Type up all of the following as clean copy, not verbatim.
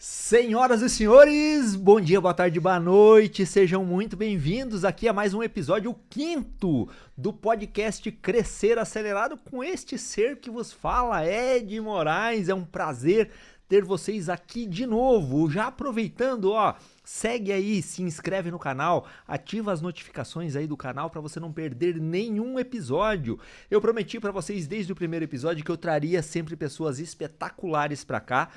Senhoras e senhores, bom dia, boa tarde, boa noite, sejam muito bem-vindos aqui a mais um episódio, o quinto do podcast Crescer Acelerado, com este ser que vos fala, Ed Moraes. É um prazer ter vocês aqui de novo. Já aproveitando, segue aí, se inscreve no canal, ativa as notificações aí do canal para você não perder nenhum episódio. Eu prometi para vocês desde o primeiro episódio que eu traria sempre pessoas espetaculares para cá,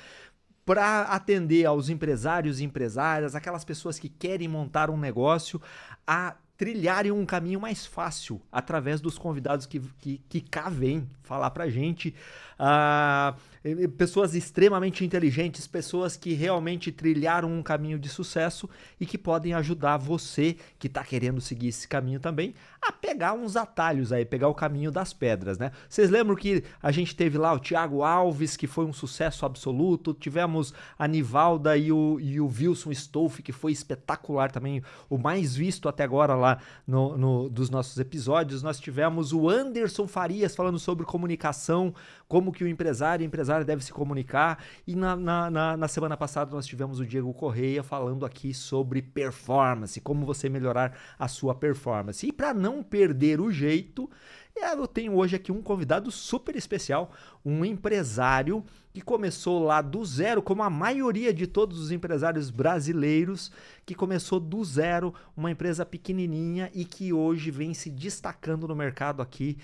para atender aos empresários e empresárias, aquelas pessoas que querem montar um negócio, a trilharem um caminho mais fácil através dos convidados que cá vêm falar pra gente. Pessoas extremamente inteligentes, pessoas que realmente trilharam um caminho de sucesso e que podem ajudar você que está querendo seguir esse caminho também a pegar uns atalhos aí, pegar o caminho das pedras, né? Vocês lembram que a gente teve lá o Thiago Alves, que foi um sucesso absoluto, tivemos a Nivalda e o Wilson Stolf, que foi espetacular também, o mais visto até agora lá dos nossos episódios. Nós tivemos o Anderson Farias falando sobre comunicação, como que o empresário e empresária deve se comunicar, e na semana passada nós tivemos o Diego Correia falando aqui sobre performance, como você melhorar a sua performance. E para não perder o jeito, eu tenho hoje aqui um convidado super especial, um empresário que começou lá do zero, como a maioria de todos os empresários brasileiros, que começou do zero, uma empresa pequenininha e que hoje vem se destacando no mercado aqui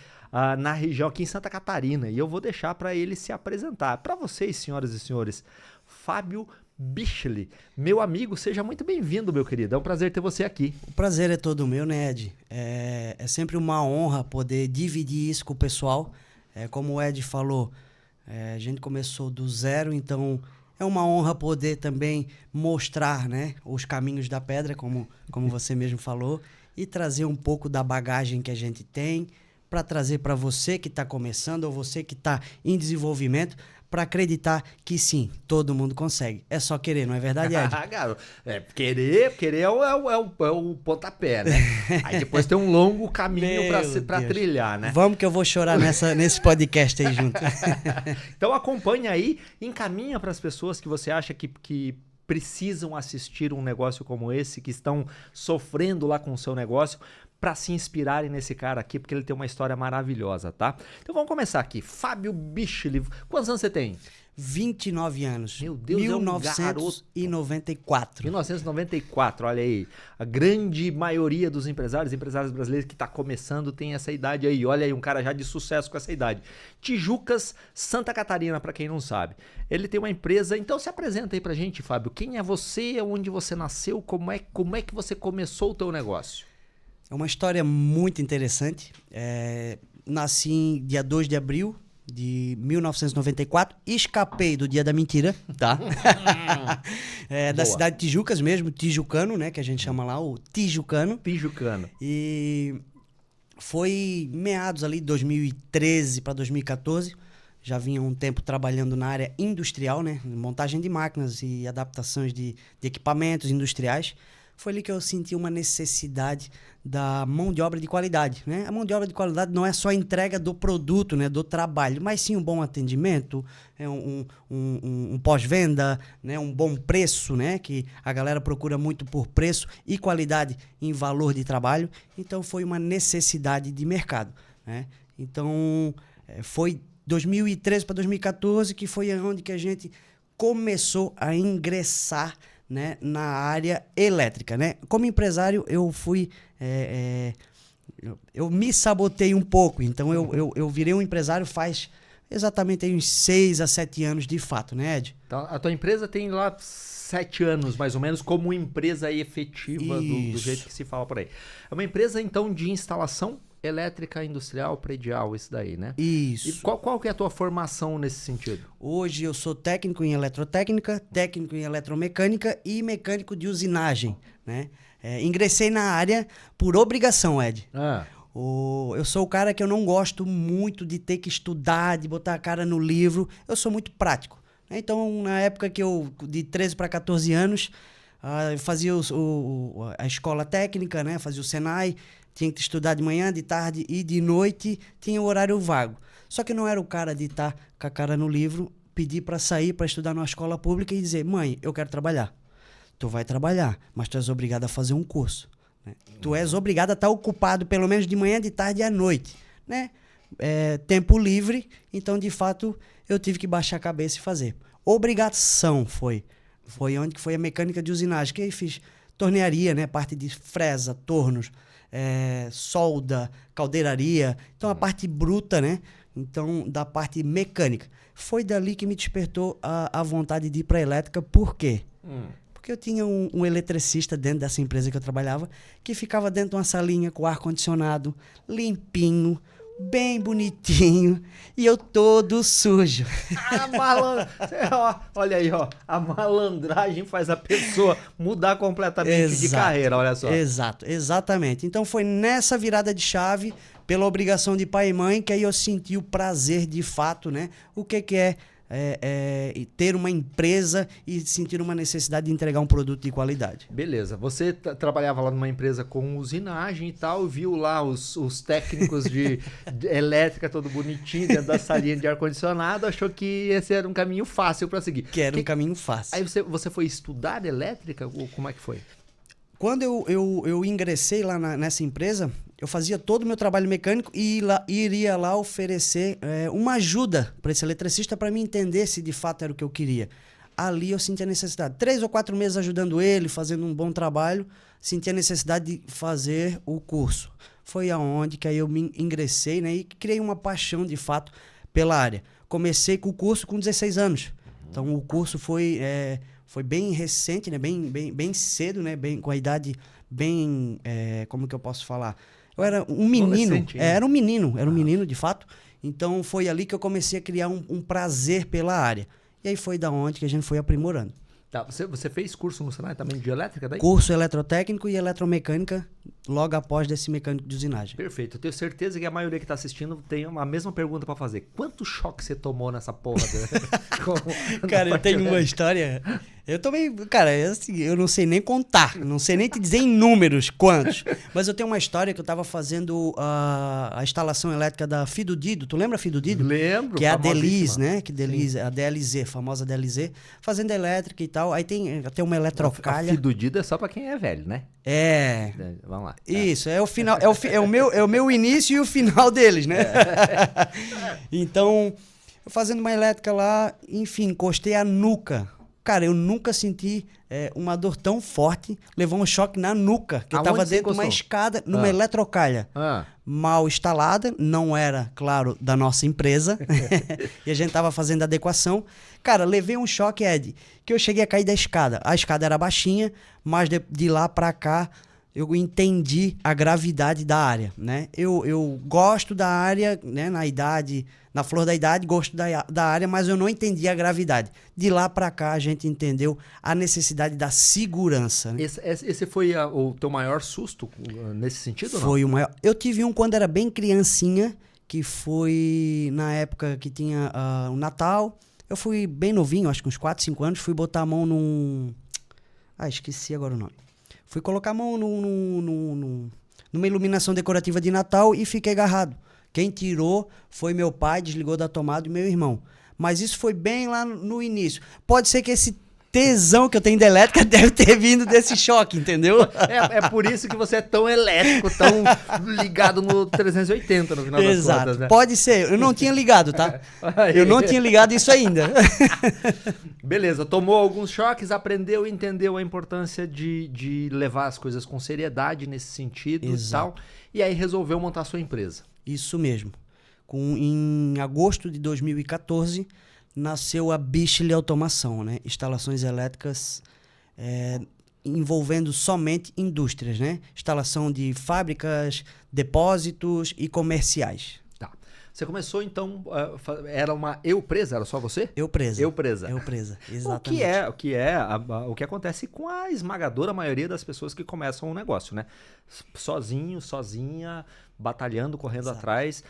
na região, aqui em Santa Catarina. E eu vou deixar para ele se apresentar. Para vocês, senhoras e senhores, Fábio Bichli, meu amigo, seja muito bem-vindo, meu querido. É um prazer ter você aqui. O prazer é todo meu, né, Ed? É sempre uma honra poder dividir isso com o pessoal. Como o Ed falou, a gente começou do zero, então é uma honra poder também mostrar, né, os caminhos da pedra, como você mesmo falou, e trazer um pouco da bagagem que a gente tem para trazer para você que está começando ou você que está em desenvolvimento, para acreditar que sim, todo mundo consegue. É só querer, não é verdade, Ed? Garoto, querer é o pontapé, né? Aí depois tem um longo caminho para trilhar, né? Vamos que eu vou chorar nesse podcast aí junto. Então acompanha aí, encaminha para as pessoas que você acha que precisam assistir um negócio como esse, que estão sofrendo lá com o seu negócio, para se inspirarem nesse cara aqui, porque ele tem uma história maravilhosa, tá? Então vamos começar aqui. Fábio Bichli, quantos anos você tem? 29 anos. Meu Deus, 1994. 1994, olha aí. A grande maioria dos empresários brasileiros que está começando tem essa idade aí. Olha aí, um cara já de sucesso com essa idade. Tijucas, Santa Catarina, para quem não sabe. Ele tem uma empresa, então se apresenta aí pra gente, Fábio. Quem é você, onde você nasceu, como é que você começou o teu negócio? É uma história muito interessante. Nasci em dia 2 de abril de 1994. Escapei do dia da mentira, tá? Da cidade de Tijucas mesmo, tijucano, né? Que a gente chama lá, o tijucano. Tijucano. E foi meados ali de 2013 para 2014. Já vinha um tempo trabalhando na área industrial, né? Montagem de máquinas e adaptações de equipamentos industriais. Foi ali que eu senti uma necessidade da mão de obra de qualidade, né? A mão de obra de qualidade não é só a entrega do produto, né, do trabalho, mas sim um bom atendimento, um pós-venda, né, um bom preço, né, que a galera procura muito por preço e qualidade em valor de trabalho. Então foi uma necessidade de mercado, né? Então foi 2013 para 2014 que foi onde que a gente começou a ingressar, né, na área elétrica, né? Como empresário, eu fui... eu me sabotei um pouco, então eu virei um empresário faz exatamente uns 6 a 7 anos de fato, né, Ed? Então, a tua empresa tem lá 7 anos, mais ou menos, como empresa efetiva do jeito que se fala por aí. É uma empresa, então, de instalação elétrica industrial predial, isso daí, né? Isso. E qual que é a tua formação nesse sentido? Hoje eu sou técnico em eletrotécnica, técnico em eletromecânica e mecânico de usinagem, né? Ingressei na área por obrigação, Ed. Eu sou o cara que eu não gosto muito de ter que estudar, de botar a cara no livro. Eu sou muito prático. Então, na época que eu, de 13 para 14 anos, eu fazia a escola técnica, né? Fazia o Senai. Tinha que estudar de manhã, de tarde e de noite, tinha o horário vago. Só que eu não era o cara de estar com a cara no livro pedir para sair para estudar numa escola pública e dizer: mãe, eu quero trabalhar. Tu vai trabalhar, mas tu és obrigado a fazer um curso, né? Tu és obrigado a estar ocupado pelo menos de manhã, de tarde e à noite, né? Tempo livre, então de fato eu tive que baixar a cabeça e fazer. Obrigação foi onde que foi a mecânica de usinagem, que aí fiz tornearia, né? Parte de fresa, tornos, solda, caldeiraria, então a parte bruta, né? Então da parte mecânica. Foi dali que me despertou a vontade de ir para a elétrica. Por quê? Porque eu tinha um eletricista dentro dessa empresa que eu trabalhava, que ficava dentro de uma salinha com ar-condicionado, limpinho, bem bonitinho, e eu todo sujo. Olha aí, ó. A malandragem faz a pessoa mudar completamente de carreira, olha só. Exato, exatamente. Então foi nessa virada de chave, pela obrigação de pai e mãe, que aí eu senti o prazer de fato, né? O que é ter uma empresa e sentir uma necessidade de entregar um produto de qualidade. Beleza, você trabalhava lá numa empresa com usinagem e tal, viu lá os técnicos de elétrica todo bonitinho dentro da salinha de ar-condicionado, achou que esse era um caminho fácil para seguir. Que era um caminho fácil. Aí você foi estudar elétrica ou como é que foi? Quando eu ingressei lá nessa empresa, eu fazia todo o meu trabalho mecânico e iria lá oferecer uma ajuda para esse eletricista para me entender se de fato era o que eu queria. Ali eu senti a necessidade. 3 ou 4 meses ajudando ele, fazendo um bom trabalho, senti a necessidade de fazer o curso. Foi aonde que aí eu me ingressei, né, e criei uma paixão de fato pela área. Comecei com o curso com 16 anos. Então o curso foi bem recente, né? Bem cedo, né? Com a idade bem... como que eu posso falar? Eu era um menino. Era um menino, de fato. Então foi ali que eu comecei a criar um prazer pela área. E aí foi da onde que a gente foi aprimorando. Tá, você fez curso no Senai também de elétrica daí? Curso eletrotécnico e eletromecânica, logo após desse mecânico de usinagem. Perfeito. Eu tenho certeza que a maioria que está assistindo tem a mesma pergunta para fazer. Quanto choque você tomou nessa porra? Cara, eu tenho uma história... Eu tomei... Cara, eu não sei nem contar. Não sei nem te dizer em números quantos. Mas eu tenho uma história que eu estava fazendo a instalação elétrica da Fidudido. Tu lembra a Fidudido? Lembro. Que é a Deliz, né? A DLZ, a famosa DLZ. Fazendo elétrica e tal. Aí tem uma eletrocalha. A Fidudido é só para quem é velho, né? Vamos lá. Isso, é o final, é o meu início e o final deles, né? Então, eu fazendo uma elétrica lá, enfim, encostei a nuca. Cara, eu nunca senti uma dor tão forte, levou um choque na nuca, que eu tava dentro de uma escada, numa eletrocalha. Mal instalada, não era, claro, da nossa empresa, e a gente tava fazendo adequação. Cara, levei um choque, Ed, que eu cheguei a cair da escada. A escada era baixinha, mas de lá pra cá, eu entendi a gravidade da área, né? Eu gosto da área, né? Na flor da idade, gosto da área, mas eu não entendi a gravidade. De lá para cá, a gente entendeu a necessidade da segurança. Né? Esse foi o teu maior susto nesse sentido? Foi o maior. Eu tive um quando era bem criancinha, que foi na época que tinha o Natal. Eu fui bem novinho, acho que uns 4, 5 anos, fui botar a mão num... esqueci agora o nome. Fui colocar a mão numa iluminação decorativa de Natal e fiquei agarrado. Quem tirou foi meu pai, desligou da tomada e meu irmão. Mas isso foi bem lá no início. Pode ser que esse tesão que eu tenho de elétrica deve ter vindo desse choque, entendeu? É por isso que você é tão elétrico, tão ligado no 380 no final das contas, né? Pode ser. Eu não tinha ligado, tá? Eu não tinha ligado isso ainda. Beleza, tomou alguns choques, aprendeu e entendeu a importância de levar as coisas com seriedade nesse sentido. Exato. E tal. E aí resolveu montar sua empresa. Isso mesmo. Em agosto de 2014, nasceu a Bichli Automação, né? Instalações elétricas envolvendo somente indústrias, né? Instalação de fábricas, depósitos e comerciais. Tá. Você começou, então, era uma eu-presa? Era só você? Eu-presa. Eu-presa. Eu-presa, exatamente. O que acontece com a esmagadora maioria das pessoas que começam um negócio, né? Sozinho, sozinha, batalhando, correndo atrás,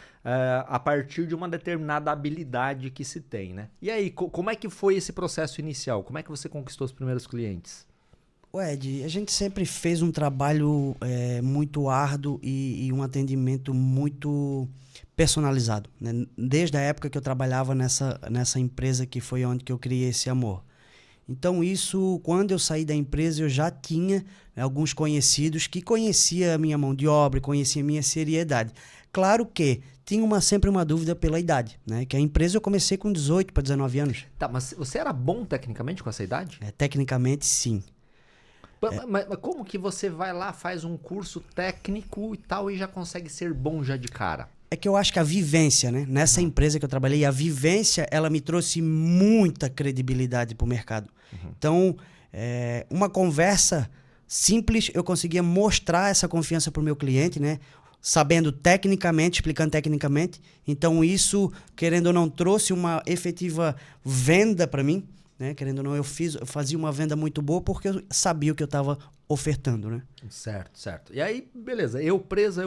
a partir de uma determinada habilidade que se tem, né? E aí, como é que foi esse processo inicial? Como é que você conquistou os primeiros clientes? Ed, a gente sempre fez um trabalho muito árduo e um atendimento muito personalizado, né? Desde a época que eu trabalhava nessa empresa que foi onde que eu criei esse amor. Então isso, quando eu saí da empresa, eu já tinha, né, alguns conhecidos que conheciam a minha mão de obra, conheciam a minha seriedade. Claro que tinha sempre uma dúvida pela idade, né? Que a empresa eu comecei com 18 para 19 anos. Tá, mas você era bom tecnicamente com essa idade? Tecnicamente, sim. Mas como que você vai lá, faz um curso técnico e tal e já consegue ser bom já de cara? É que eu acho que a vivência, né? Nessa empresa que eu trabalhei, a vivência, ela me trouxe muita credibilidade para o mercado. Então, uma conversa simples, eu conseguia mostrar essa confiança para o meu cliente, né? Sabendo tecnicamente, explicando tecnicamente. Então, isso, querendo ou não, trouxe uma efetiva venda para mim, né? Querendo ou não, eu fazia uma venda muito boa porque eu sabia o que eu estava ofertando, né? Certo, certo. E aí, beleza, eu presa,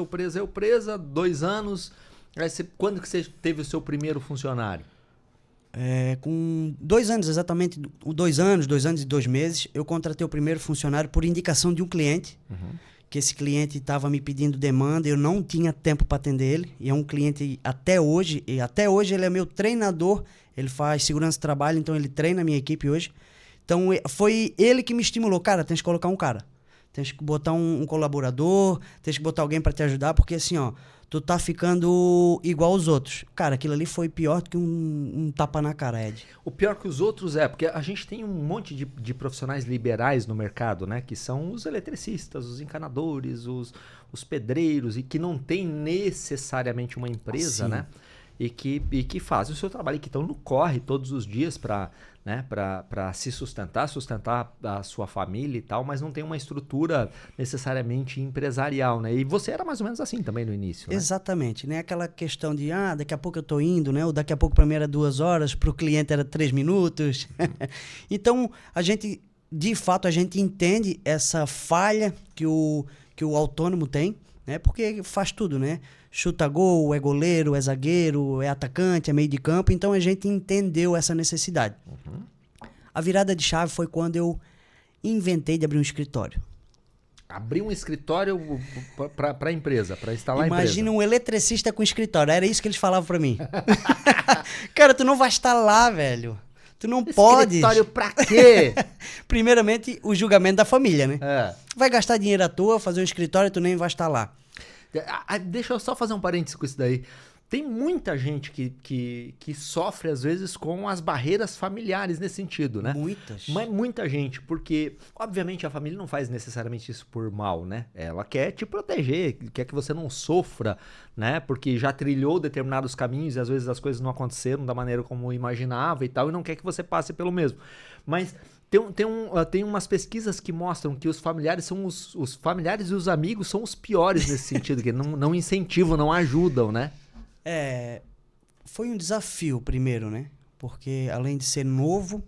2 anos. Aí quando que você teve o seu primeiro funcionário? Com 2 anos, exatamente 2 anos, 2 anos e 2 meses, eu contratei o primeiro funcionário por indicação de um cliente, que esse cliente estava me pedindo demanda, eu não tinha tempo para atender ele, e é um cliente até hoje ele é meu treinador, ele faz segurança de trabalho, então ele treina a minha equipe hoje. Então foi ele que me estimulou, cara, tens que colocar um cara. Tens que botar um colaborador, tens que botar alguém para te ajudar, porque assim, ó, tu tá ficando igual aos outros. Cara, aquilo ali foi pior do que um tapa na cara, Ed. O pior que os outros porque a gente tem um monte de profissionais liberais no mercado, né? Que são os eletricistas, os encanadores, os pedreiros, e que não tem necessariamente uma empresa, Sim. né? E que fazem o seu trabalho, e que estão no corre todos os dias para se sustentar a sua família e tal, mas não tem uma estrutura necessariamente empresarial, né? E você era mais ou menos assim também no início, né? Exatamente, né? Aquela questão de, daqui a pouco eu tô indo, né? Ou daqui a pouco para mim era 2 horas, para o cliente era 3 minutos. Então, de fato, a gente entende essa falha que o autônomo tem, né? Porque faz tudo, né? Chuta gol, é goleiro, é zagueiro, é atacante, é meio de campo. Então a gente entendeu essa necessidade. A virada de chave foi quando eu inventei de abrir um escritório. Abrir um escritório para a empresa, para instalar a empresa. Imagina um eletricista com escritório. Era isso que eles falavam para mim. Cara, tu não vai estar lá, velho. Tu não pode. Escritório pra quê? Primeiramente, o julgamento da família, né? É. Vai gastar dinheiro à toa, fazer um escritório, tu nem vai estar lá. Deixa eu só fazer um parênteses com isso daí. Tem muita gente que sofre, às vezes, com as barreiras familiares nesse sentido, né? Muitas. Mas muita gente, porque, obviamente, a família não faz necessariamente isso por mal, né? Ela quer te proteger, quer que você não sofra, né? Porque já trilhou determinados caminhos e, às vezes, as coisas não aconteceram da maneira como imaginava e tal, e não quer que você passe pelo mesmo. Mas tem umas pesquisas que mostram que os familiares são os familiares e os amigos são os piores nesse sentido, que não incentivam, não ajudam, né? Foi um desafio primeiro, né? Porque além de ser novo,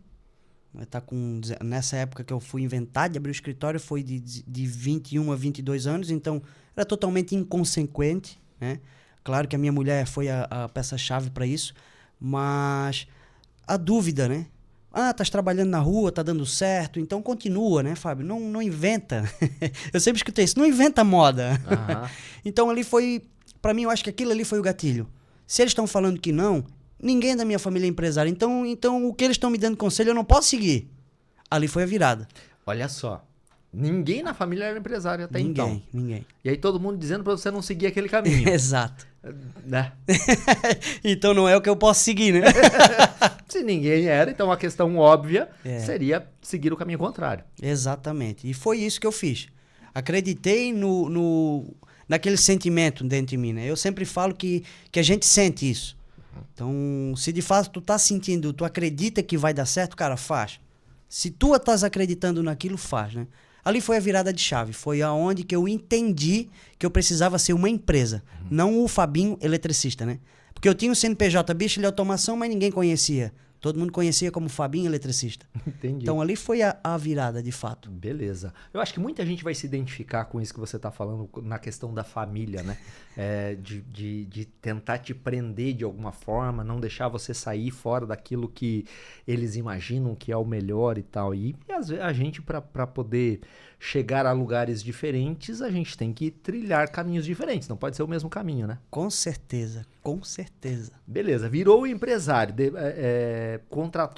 nessa época que eu fui inventar de abrir o escritório foi de 21 a 22 anos, então era totalmente inconsequente, né? Claro que a minha mulher foi a peça-chave para isso, mas a dúvida, né? Estás trabalhando na rua, tá dando certo, então continua, né, Fábio? Não inventa. Eu sempre escutei isso, não inventa moda. Então ali foi, para mim, eu acho que aquilo ali foi o gatilho. Se eles estão falando que não, ninguém da minha família é empresário, então o que eles estão me dando conselho eu não posso seguir. Ali foi a virada. Olha só, ninguém na família era empresário até então. Ninguém. E aí todo mundo dizendo pra você não seguir aquele caminho. Exato. Né? Então não é o que eu posso seguir, né? Se ninguém era, então a questão óbvia seria seguir o caminho contrário. Exatamente. E foi isso que eu fiz. Acreditei naquele sentimento dentro de mim, né? Eu sempre falo que a gente sente isso. Então, se de fato tu tá sentindo, tu acredita que vai dar certo, cara, faz. Se tu estás acreditando naquilo, faz, né? Ali foi a virada de chave, foi aonde que eu entendi que eu precisava ser uma empresa, não o Fabinho eletricista, né? Porque eu tinha o CNPJ, bicho de automação, mas ninguém conhecia. Todo mundo conhecia como Fabinho Eletricista. Entendi. Então ali foi a virada, de fato. Beleza. Eu acho que muita gente vai se identificar com isso que você está falando na questão da família, né? De tentar te prender de alguma forma, não deixar você sair fora daquilo que eles imaginam que é o melhor e tal. E às vezes a gente, para poder chegar a lugares diferentes, a gente tem que trilhar caminhos diferentes. Não pode ser o mesmo caminho, né? Com certeza, com certeza. Beleza. Virou empresário,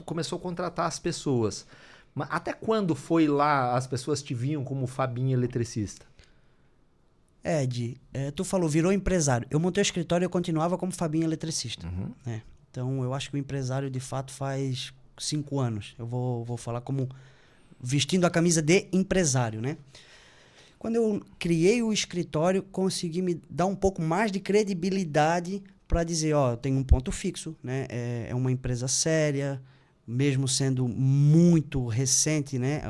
começou a contratar as pessoas. Mas até quando foi lá as pessoas te viam como Fabinho Eletricista? Ed, tu falou, virou empresário. Eu montei o escritório e eu continuava como Fabinho Eletricista. Né? Então, eu acho que o empresário, de fato, faz 5 anos. Eu vou falar como vestindo a camisa de empresário, né? Quando eu criei o escritório, consegui me dar um pouco mais de credibilidade para dizer, ó, eu tenho um ponto fixo, né? É uma empresa séria, mesmo sendo muito recente, né,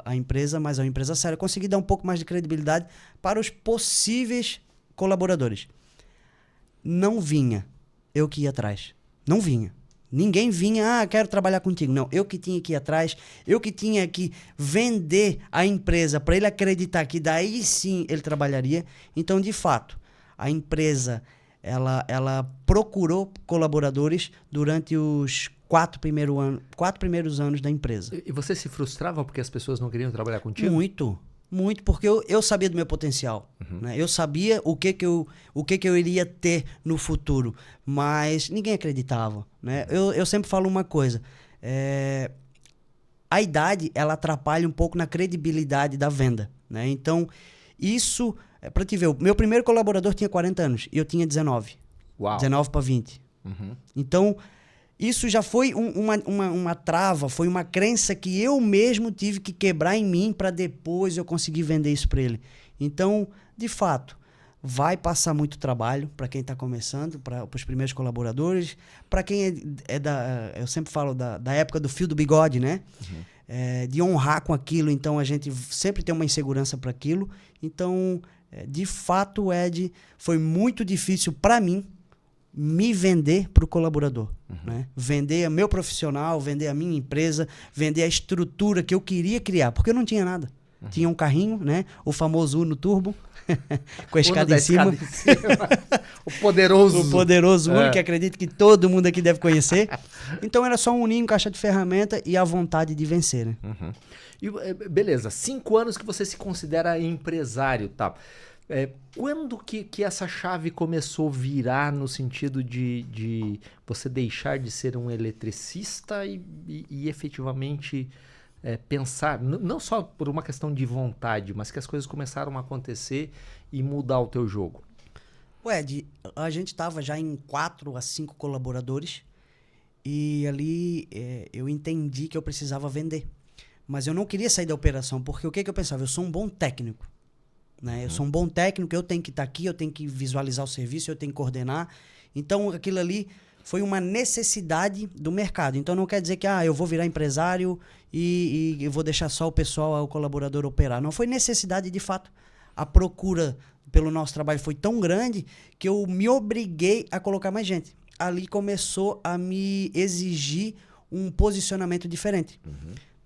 a empresa, mas é uma empresa séria. Eu consegui dar um pouco mais de credibilidade para os possíveis colaboradores. Não vinha, eu que ia atrás. Não vinha. Ninguém vinha, quero trabalhar contigo. Não, eu que tinha que ir atrás, eu que tinha que vender a empresa para ele acreditar que daí sim ele trabalharia. Então, de fato, a empresa ela procurou colaboradores durante os 4 primeiros anos da empresa. E você se frustrava porque as pessoas não queriam trabalhar contigo? Muito, porque eu sabia do meu potencial. Né? Eu sabia o que eu iria ter no futuro, mas ninguém acreditava. Né? Eu sempre falo uma coisa, a idade ela atrapalha um pouco na credibilidade da venda. Né? Então, isso, para te ver, o meu primeiro colaborador tinha 40 anos e eu tinha 19. Uau. 19 para 20. Então, isso já foi uma trava, foi uma crença que eu mesmo tive que quebrar em mim para depois eu conseguir vender isso para ele. Então, de fato, vai passar muito trabalho para quem está começando, para os primeiros colaboradores, para quem eu sempre falo da época do fio do bigode, né? De honrar com aquilo, então a gente sempre tem uma insegurança para aquilo. Então, de fato, Ed, foi muito difícil para mim me vender para o colaborador. Né? Vender meu profissional, vender a minha empresa, vender a estrutura que eu queria criar, porque eu não tinha nada. Tinha um carrinho, né? O famoso Uno Turbo, com a escada em cima. O poderoso. O poderoso Uno, que acredito que todo mundo aqui deve conhecer. Então era só um uninho, caixa de ferramenta e a vontade de vencer. Né? E, beleza, 5 anos que você se considera empresário, tá? Quando que essa chave começou a virar no sentido de você deixar de ser um eletricista e efetivamente pensar, não só por uma questão de vontade, mas que as coisas começaram a acontecer e mudar o teu jogo? Ed, a gente estava já em 4 a 5 colaboradores e ali eu entendi que eu precisava vender. Mas eu não queria sair da operação, porque o que eu pensava? Eu sou um bom técnico. Né? Eu sou um bom técnico, eu tenho que estar aqui, eu tenho que visualizar o serviço, eu tenho que coordenar. Então, aquilo ali foi uma necessidade do mercado. Então, não quer dizer que eu vou virar empresário e eu vou deixar só o pessoal, o colaborador operar. Não, foi necessidade de fato. A procura pelo nosso trabalho foi tão grande que eu me obriguei a colocar mais gente. Ali começou a me exigir um posicionamento diferente.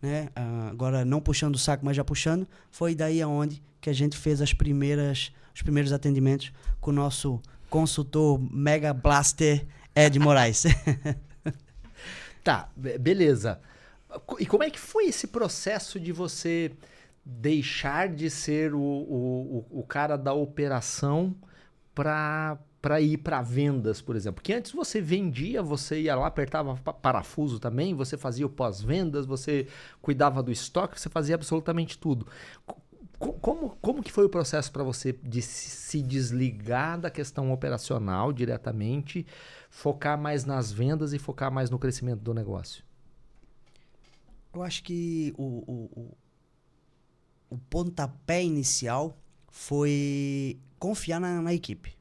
Né? Agora, não puxando o saco, mas já puxando, foi daí aonde que a gente fez os primeiros atendimentos com o nosso consultor Mega Blaster Ed Moraes. Tá, beleza. E como é que foi esse processo de você deixar de ser o cara da operação para ir para vendas, por exemplo? Porque antes você vendia, você ia lá, apertava parafuso também, você fazia o pós-vendas, você cuidava do estoque, você fazia absolutamente tudo. Como que foi o processo para você de se desligar da questão operacional diretamente, focar mais nas vendas e focar mais no crescimento do negócio? Eu acho que o pontapé inicial foi confiar na equipe.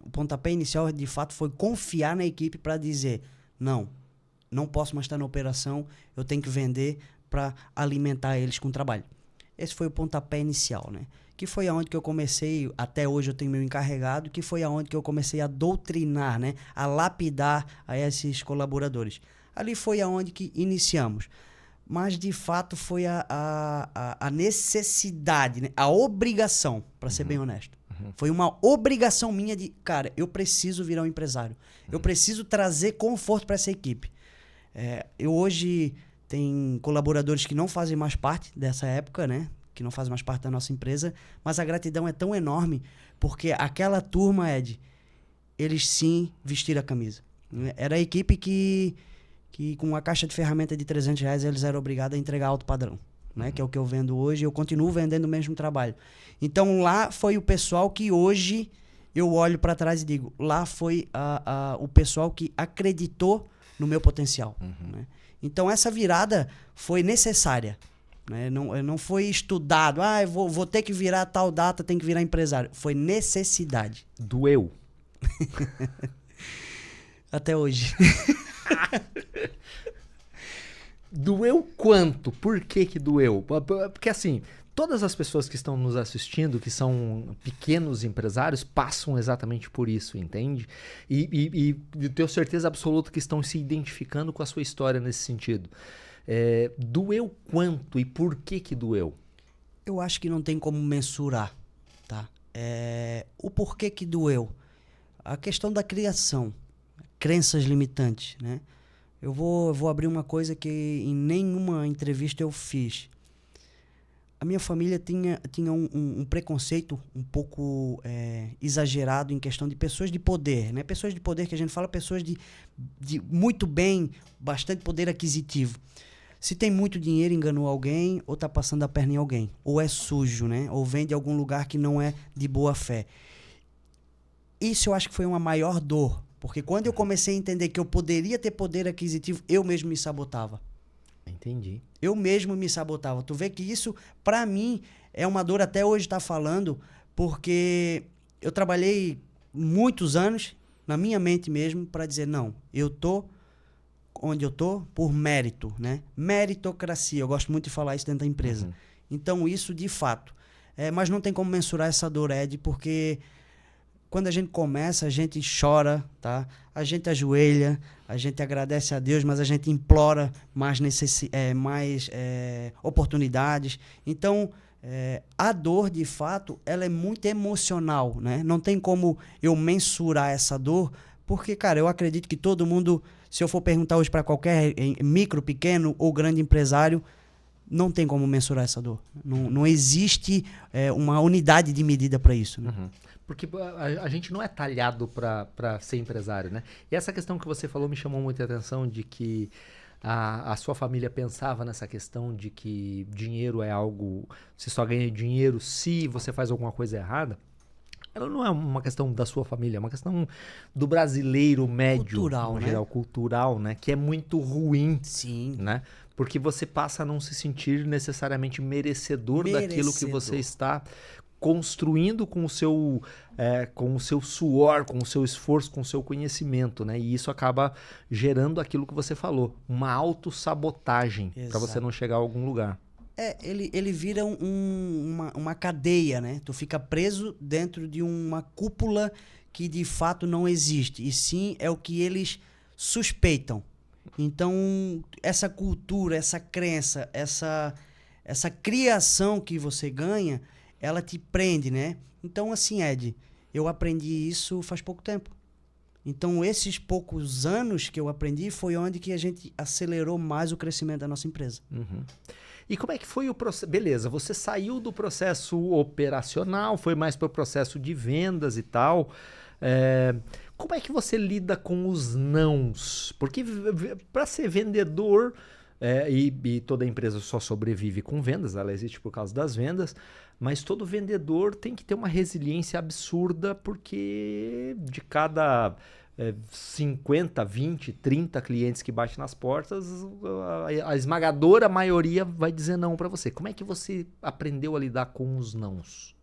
O pontapé inicial, de fato, foi confiar na equipe para dizer, não posso mais estar na operação, eu tenho que vender para alimentar eles com trabalho. Esse foi o pontapé inicial, né? Que foi aonde que eu comecei, até hoje eu tenho meu encarregado, que foi aonde que eu comecei a doutrinar, né? A lapidar a esses colaboradores. Ali foi aonde que iniciamos. Mas, de fato, foi a necessidade, né? A obrigação, para ser bem honesto. Foi uma obrigação minha de, cara, eu preciso virar um empresário. Eu preciso trazer conforto para essa equipe. Eu hoje tenho colaboradores que não fazem mais parte dessa época, né? Que não fazem mais parte da nossa empresa, mas a gratidão é tão enorme, porque aquela turma, Ed, eles sim vestiram a camisa. Era a equipe que com uma caixa de ferramenta de R$300 eles eram obrigados a entregar alto padrão, né? Que é o que eu vendo hoje, eu continuo vendendo o mesmo trabalho. Então lá foi o pessoal que hoje eu olho para trás e digo, lá foi o pessoal que acreditou no meu potencial. Né? Então essa virada foi necessária. Né? Não foi estudado, eu vou ter que virar tal data, tem que virar empresário. Foi necessidade. Doeu. Até hoje. Doeu quanto? Por que que doeu? Porque assim, todas as pessoas que estão nos assistindo, que são pequenos empresários, passam exatamente por isso, entende? E eu tenho certeza absoluta que estão se identificando com a sua história nesse sentido. Doeu quanto e por que que doeu? Eu acho que não tem como mensurar, tá? O porquê que doeu. A questão da criação, crenças limitantes, né? Eu vou abrir uma coisa que em nenhuma entrevista eu fiz. A minha família tinha um preconceito um pouco exagerado em questão de pessoas de poder, né? Pessoas de poder que a gente fala, pessoas de muito bem, bastante poder aquisitivo. Se tem muito dinheiro, enganou alguém, ou tá passando a perna em alguém. Ou é sujo, né? Ou vem de algum lugar que não é de boa fé. Isso eu acho que foi uma maior dor. Porque quando eu comecei a entender que eu poderia ter poder aquisitivo, eu mesmo me sabotava. Entendi. Eu mesmo me sabotava. Tu vê que isso, pra mim, é uma dor até hoje estar falando, porque eu trabalhei muitos anos na minha mente mesmo para dizer, não, eu tô onde eu tô por mérito, né? Meritocracia, eu gosto muito de falar isso dentro da empresa. Então, isso de fato. Mas não tem como mensurar essa dor, Ed, porque quando a gente começa, a gente chora, tá? A gente ajoelha, a gente agradece a Deus, mas a gente implora mais oportunidades. Então, a dor, de fato, ela é muito emocional, né? Não tem como eu mensurar essa dor, porque, cara, eu acredito que todo mundo, se eu for perguntar hoje para qualquer micro, pequeno ou grande empresário, não tem como mensurar essa dor. Não existe uma unidade de medida para isso. Né? Porque a gente não é talhado para ser empresário, né? E essa questão que você falou me chamou muita atenção, de que a sua família pensava nessa questão de que dinheiro é algo... Você só ganha dinheiro se você faz alguma coisa errada. Ela não é uma questão da sua família, é uma questão do brasileiro médio, cultural, no né? geral, cultural, né? Que é muito ruim, Sim. né? Porque você passa a não se sentir necessariamente merecedor daquilo que você está construindo com o seu suor, com o seu esforço, com o seu conhecimento, né? E isso acaba gerando aquilo que você falou, uma autossabotagem para você não chegar a algum lugar. Ele vira uma cadeia, né? Tu fica preso dentro de uma cúpula que de fato não existe, e sim é o que eles suspeitam. Então, essa cultura, essa crença, essa criação que você ganha, ela te prende, né? Então, assim, Ed, eu aprendi isso faz pouco tempo. Então, esses poucos anos que eu aprendi foi onde que a gente acelerou mais o crescimento da nossa empresa. E como é que foi o processo? Beleza, você saiu do processo operacional, foi mais para o processo de vendas e tal. Como é que você lida com os nãos? Porque para ser vendedor, e toda empresa só sobrevive com vendas, ela existe por causa das vendas, mas todo vendedor tem que ter uma resiliência absurda, porque de cada 50, 20, 30 clientes que batem nas portas, a esmagadora maioria vai dizer não para você. Como é que você aprendeu a lidar com os nãos?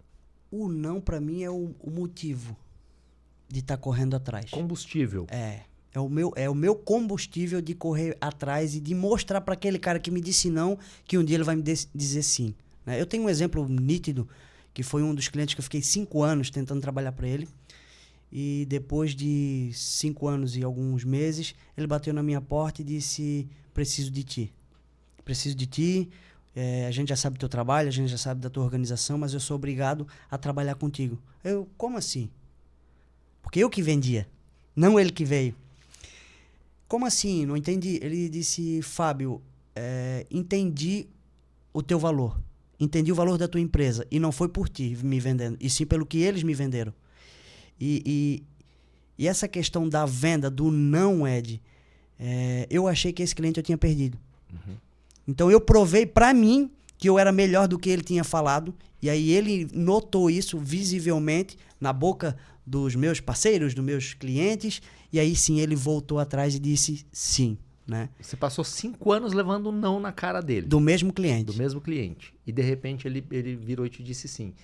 O não, para mim, é o motivo de estar correndo atrás. Combustível. É o meu combustível de correr atrás e de mostrar para aquele cara que me disse não, que um dia ele vai me dizer sim. Né? Eu tenho um exemplo nítido, que foi um dos clientes que eu fiquei 5 anos tentando trabalhar para ele. E depois de 5 anos e alguns meses, ele bateu na minha porta e disse: preciso de ti. Preciso de ti. A gente já sabe do teu trabalho, a gente já sabe da tua organização, mas eu sou obrigado a trabalhar contigo. Eu, como assim? Porque eu que vendia, não ele que veio. Como assim? Não entendi. Ele disse: Fábio, entendi o teu valor. Entendi o valor da tua empresa. E não foi por ti me vendendo, e sim pelo que eles me venderam. E essa questão da venda, do não, Ed, eu achei que esse cliente eu tinha perdido. Uhum. Então eu provei pra mim que eu era melhor do que ele tinha falado. E aí ele notou isso visivelmente na boca dos meus parceiros, dos meus clientes. E aí sim ele voltou atrás e disse sim, né? Você passou 5 anos levando um não na cara dele. Do mesmo cliente. Do mesmo cliente. E de repente ele virou e te disse sim.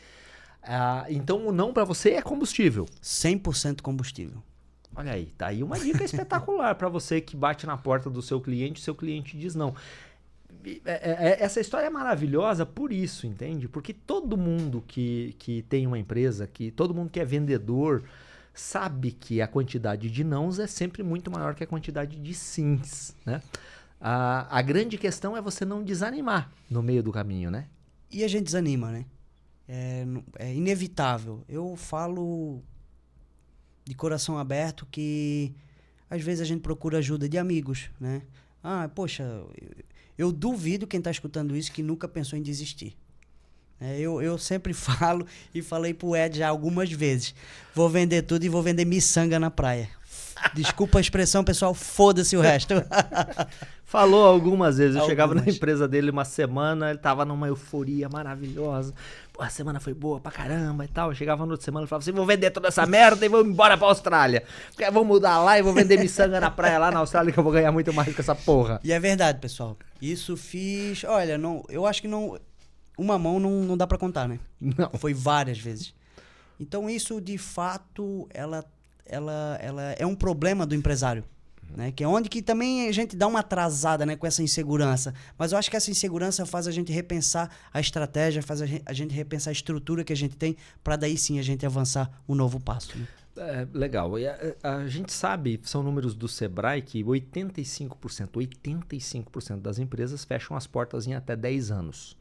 Então o não para você é combustível. 100% combustível. Olha aí, tá aí uma dica espetacular para você que bate na porta do seu cliente diz não. Essa história é maravilhosa por isso, entende? Porque todo mundo que tem uma empresa, todo mundo que é vendedor, sabe que a quantidade de nãos é sempre muito maior que a quantidade de sims, né? A grande questão é você não desanimar no meio do caminho, né? E a gente desanima, né? É inevitável. Eu falo de coração aberto que às vezes a gente procura ajuda de amigos, né? Poxa, eu duvido quem está escutando isso que nunca pensou em desistir. Eu sempre falo e falei pro Ed já algumas vezes: vou vender tudo e vou vender miçanga na praia. Desculpa a expressão, pessoal, foda-se o resto. Falou algumas vezes. Eu chegava na empresa dele uma semana, ele tava numa euforia maravilhosa. Pô, a semana foi boa pra caramba e tal. Eu chegava na outra semana e falava assim: vou vender toda essa merda e vou embora pra Austrália. Porque vou mudar lá e vou vender miçanga na praia lá na Austrália que eu vou ganhar muito mais com essa porra. E é verdade, pessoal. Isso fiz... Olha, eu acho que não... Uma mão não dá pra contar, né? Não. Foi várias vezes. Então isso, de fato, ela é um problema do empresário. Né? Que é onde que também a gente dá uma atrasada, né, com essa insegurança. Mas eu acho que essa insegurança faz a gente repensar a estratégia, faz a gente repensar a estrutura que a gente tem, para daí sim a gente avançar um novo passo. Né? Legal. E a gente sabe, são números do Sebrae, que 85% das empresas fecham as portas em até 10 anos.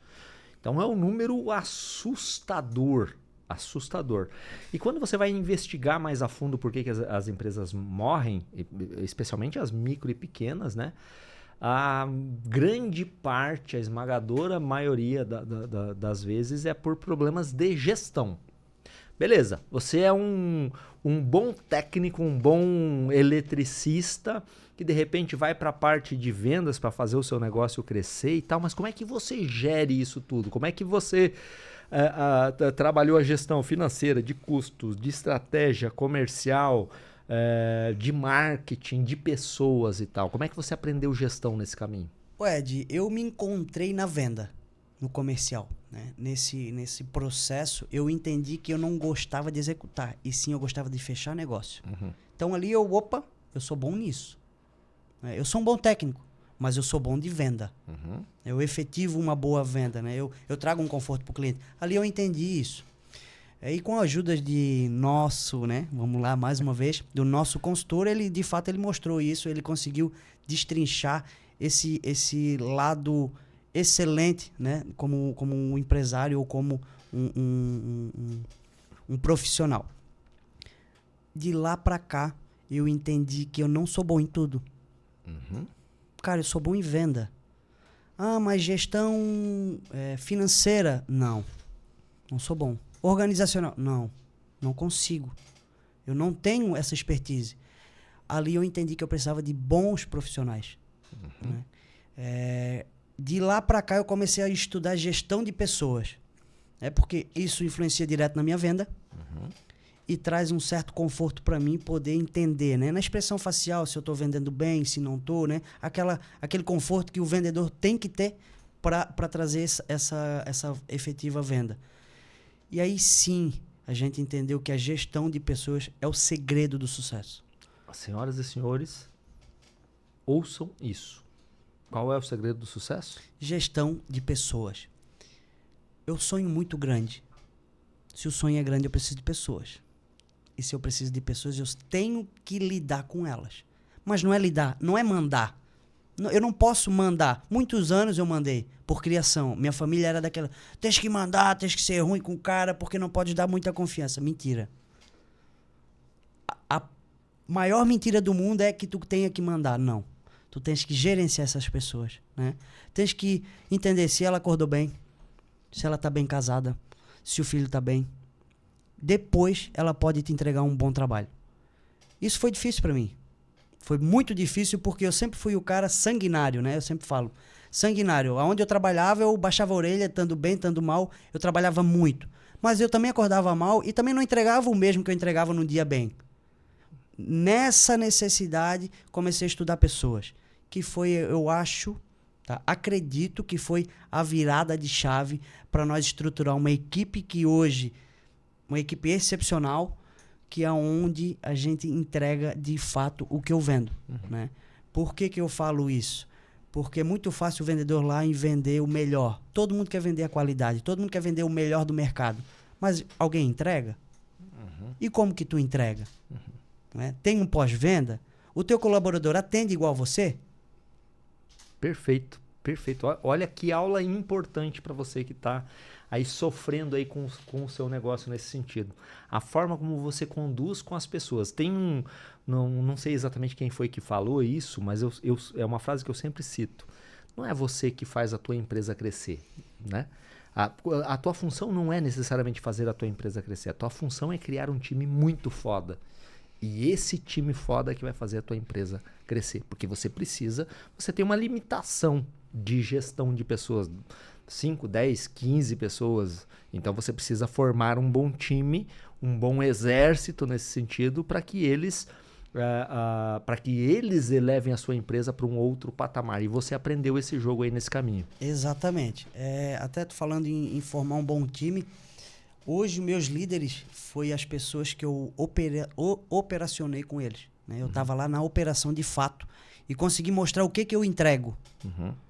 Então é um número assustador. Assustador. E quando você vai investigar mais a fundo por que as empresas morrem, especialmente as micro e pequenas, né? A grande parte, a esmagadora maioria das vezes é por problemas de gestão. Beleza, você é um bom técnico, um bom eletricista que de repente vai para a parte de vendas para fazer o seu negócio crescer e tal, mas como é que você gere isso tudo? Como é que você trabalhou a gestão financeira, de custos, de estratégia comercial, de marketing, de pessoas e tal? Como é que você aprendeu gestão nesse caminho? Ed, eu me encontrei na venda, no comercial. Né? Nesse processo, eu entendi que eu não gostava de executar, e sim eu gostava de fechar negócio. Uhum. Então ali eu sou bom nisso. Eu sou um bom técnico, mas eu sou bom de venda. Uhum. Eu efetivo uma boa venda, né? Eu trago um conforto para o cliente. Ali eu entendi isso. E com a ajuda de nosso, né? Vamos lá, mais uma vez, do nosso consultor, ele de fato ele mostrou isso, ele conseguiu destrinchar esse lado excelente, né? Como um empresário ou como um profissional. De lá para cá, eu entendi que eu não sou bom em tudo. Uhum. Cara, eu sou bom em venda. Mas gestão financeira? Não sou bom. Organizacional? Não consigo. Eu não tenho essa expertise. Ali eu entendi que eu precisava de bons profissionais. Uhum. Né? De lá para cá eu comecei a estudar gestão de pessoas. Porque isso influencia direto na minha venda. Uhum. E traz um certo conforto para mim poder entender, né? Na expressão facial, se eu estou vendendo bem, se não estou, né? Aquele conforto que o vendedor tem que ter para trazer essa efetiva venda. E aí sim, a gente entendeu que a gestão de pessoas é o segredo do sucesso. Senhoras e senhores, ouçam isso. Qual é o segredo do sucesso? Gestão de pessoas. Eu sonho muito grande. Se o sonho é grande, eu preciso de pessoas. e se eu preciso de pessoas, eu tenho que lidar com elas. Mas não é lidar, não é mandar. Eu não posso mandar. Muitos anos eu mandei, por criação. Minha família era daquela, tens que mandar, tens que ser ruim com o cara, porque não pode dar muita confiança. Mentira. A maior mentira do mundo é que tu tenha que mandar. Não. Tu tens que gerenciar essas pessoas, né? Tens que entender se ela acordou bem, se ela tá bem casada, se o filho tá bem. Depois ela pode te entregar um bom trabalho. Isso foi difícil para mim. Foi muito difícil porque eu sempre fui o cara sanguinário, né? Eu sempre falo, sanguinário. Aonde eu trabalhava, eu baixava a orelha, estando bem, estando mal, eu trabalhava muito. Mas eu também acordava mal e também não entregava o mesmo que eu entregava num dia bem. Nessa necessidade, comecei a estudar pessoas. Que foi, eu acho, tá? Acredito que foi a virada de chave para nós estruturar uma equipe que hoje, uma equipe excepcional, que é onde a gente entrega de fato o que eu vendo, né? Por que que eu falo isso? Porque é muito fácil o vendedor lá em vender o melhor. Todo mundo quer vender a qualidade, todo mundo quer vender o melhor do mercado. Mas alguém entrega? E como que tu entrega? Né? Tem um pós-venda? O teu colaborador atende igual você? Perfeito, perfeito. Olha que aula importante para você que está aí sofrendo aí com o seu negócio nesse sentido. A forma como você conduz com as pessoas. Tem não sei exatamente quem foi que falou isso, mas é uma frase que eu sempre cito. Não é você que faz a tua empresa crescer, né? A tua função não é necessariamente fazer a tua empresa crescer. A tua função é criar um time muito foda. E esse time foda que vai fazer a tua empresa crescer. Porque você tem uma limitação de gestão de pessoas. 5, 10, 15 pessoas. Então você precisa formar um bom time, um bom exército nesse sentido, para que eles elevem a sua empresa para um outro patamar. E você aprendeu esse jogo aí nesse caminho. Exatamente. Até tô falando em formar um bom time. Hoje, meus líderes foi as pessoas que eu operacionei com eles, né? Eu estava lá na operação de fato e consegui mostrar o que eu entrego.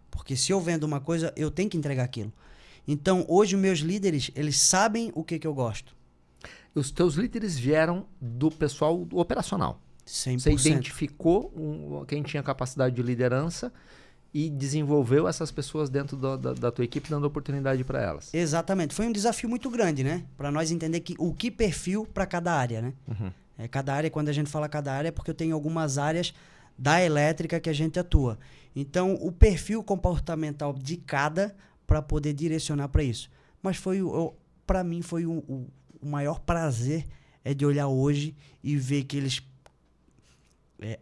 Porque se eu vendo uma coisa, eu tenho que entregar aquilo. Então, hoje, meus líderes, eles sabem o que eu gosto. Os teus líderes vieram do pessoal operacional. 100%. Você identificou quem tinha capacidade de liderança e desenvolveu essas pessoas dentro da tua equipe, dando oportunidade para elas. Exatamente. Foi um desafio muito grande, né? Para nós entender o que perfil para cada área, né? Cada área, quando a gente fala cada área, é porque eu tenho algumas áreas da elétrica que a gente atua. Então, o perfil comportamental de cada para poder direcionar para isso. Mas para mim foi o maior prazer de olhar hoje e ver que eles